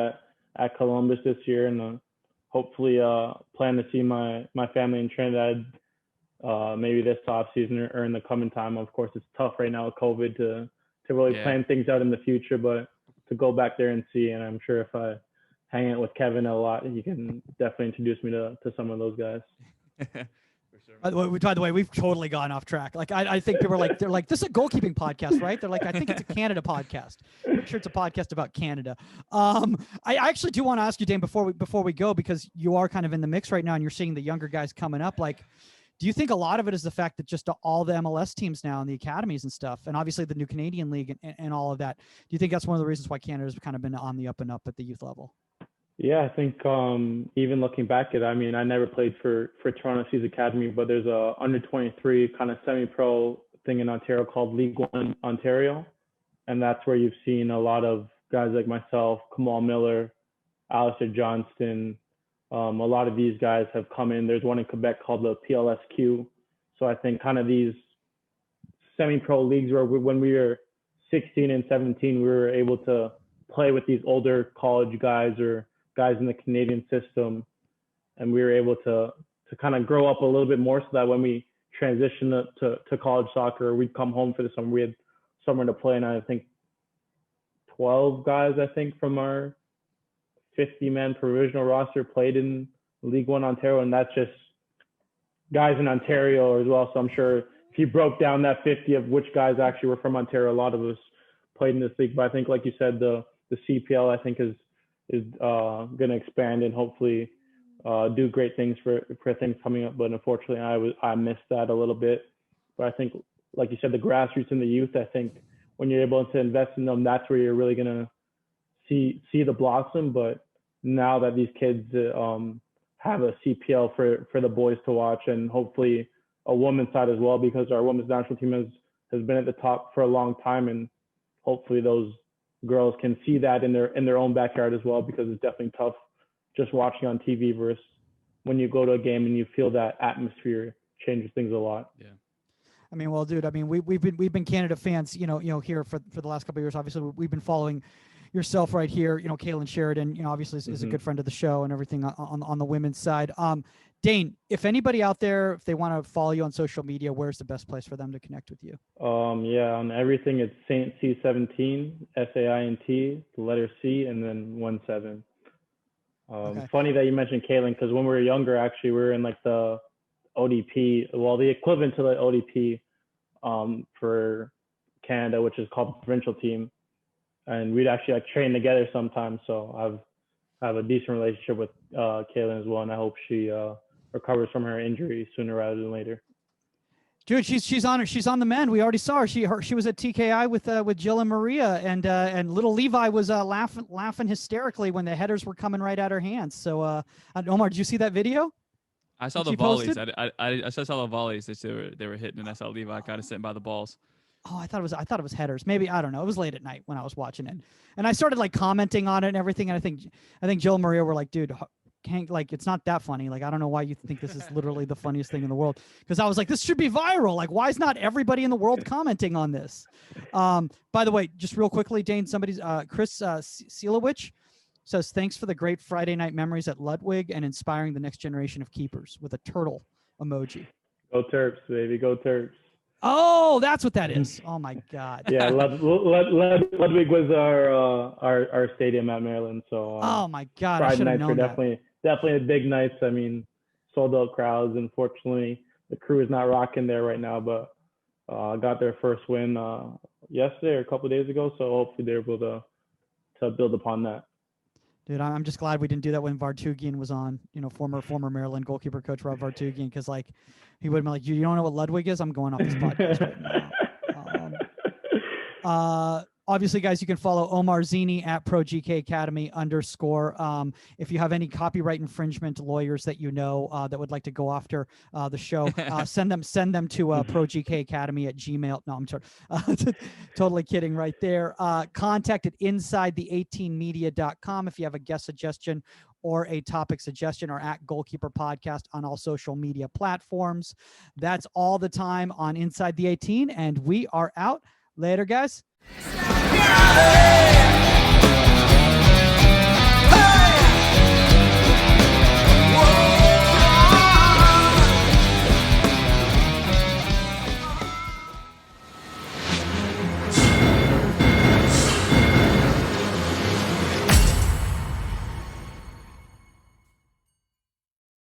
at Columbus this year, and hopefully plan to see my family in Trinidad maybe this off season or in the coming time. Of course, it's tough right now with COVID to really plan things out in the future, but to go back there and see. And I'm sure if I hang out with Kevin a lot, he can definitely introduce me to some of those guys. By the way, we've totally gone off track. Like I think people are like, they're like, this is a goalkeeping podcast, right? They're like, I think it's a Canada podcast. I'm sure it's a podcast about Canada. I actually do want to ask you, Dane, before we go, because you are kind of in the mix right now and you're seeing the younger guys coming up. Like, do you think a lot of it is the fact that just all the MLS teams now and the academies and stuff, and obviously the new Canadian League and all of that, do you think that's one of the reasons why Canada's kind of been on the up and up at the youth level? Yeah, I think even looking back at it, I mean, I never played for Toronto FC's Academy, but there's a under 23 kind of semi-pro thing in Ontario called League One Ontario. And that's where you've seen a lot of guys like myself, Kamal Miller, Alistair Johnston. A lot of these guys have come in. There's one in Quebec called the PLSQ. So I think kind of these semi-pro leagues where when we were 16 and 17, we were able to play with these older college guys or guys in the Canadian system, and we were able to kind of grow up a little bit more so that when we transitioned to college soccer, we'd come home for the summer, we had somewhere to play. And I think 12 guys, I think, from our 50-man provisional roster played in League One Ontario, and that's just guys in Ontario as well. So I'm sure if you broke down that 50 of which guys actually were from Ontario, a lot of us played in this league. But I think, like you said, the CPL, I think, is going to expand and hopefully do great things for things coming up. But unfortunately, I missed that a little bit. But I think, like you said, the grassroots and the youth, I think when you're able to invest in them, that's where you're really going to see the blossom. But now that these kids have a CPL for the boys to watch, and hopefully a women's side as well, because our women's national team has been at the top for a long time, and hopefully those girls can see that in their own backyard as well, because it's definitely tough just watching on TV versus when you go to a game and you feel that atmosphere changes things a lot. Yeah. I mean, well, dude, I mean, we've been Canada fans, you know, here for the last couple of years. Obviously, we've been following yourself right here. You know, Kaylin Sheridan, you know, obviously is a good friend of the show and everything on the women's side. Dane, if anybody out there, if they want to follow you on social media, where's the best place for them to connect with you? Yeah, on everything it's Saint C17, SAINT, the letter C, and then 17. Okay. Funny that you mentioned Kaylin, because when we were younger, actually, we were in like the ODP, well, the equivalent to the ODP for Canada, which is called the provincial team. And we'd actually like train together sometimes. So I have a decent relationship with Kaylin as well, and I hope she recovers from her injury sooner rather than later. Dude, she's on the mend. We already saw her. She was at TKI with Jill and Maria, and little Levi was laughing hysterically when the headers were coming right at her hands. So Omar, did you see that video? I saw the volleys. I saw the volleys that they were hitting, and I saw Levi kind of sitting by the balls. Oh, I thought it was headers. Maybe, I don't know. It was late at night when I was watching it, and I started like commenting on it and everything. And I think Jill and Maria were like, "Dude, like it's not that funny. Like I don't know why you think this is literally the funniest thing in the world." Because I was like, "This should be viral. Like, why is not everybody in the world commenting on this?" By the way, just real quickly, Dane, Chris Silowich says, "Thanks for the great Friday night memories at Ludwig and inspiring the next generation of keepers," with a turtle emoji. Go Terps, baby. Go Terps. Oh, that's what that is. Oh my God. Yeah, Ludwig was our stadium at Maryland. So oh my God, Friday nights were definitely big nights. I mean, sold out crowds. Unfortunately, the crew is not rocking there right now, but got their first win yesterday or a couple of days ago. So hopefully they're able to build upon that. Dude, I'm just glad we didn't do that when Vartugian was on, you know, former Maryland goalkeeper coach Rob Vartugian, because like he would have been like, you don't know what Ludwig is? I'm going off this podcast right now. Obviously, guys, you can follow Omar Zeenni at Pro GK Academy _. If you have any copyright infringement lawyers that you know that would like to go after the show, send them to Pro GK Academy at Gmail. No, I'm sorry. Totally kidding right there. Contact at insidethe18media.com if you have a guest suggestion or a topic suggestion, or at Goalkeeper Podcast on all social media platforms. That's all the time on Inside the 18, and we are out. Later, guys. Yeah!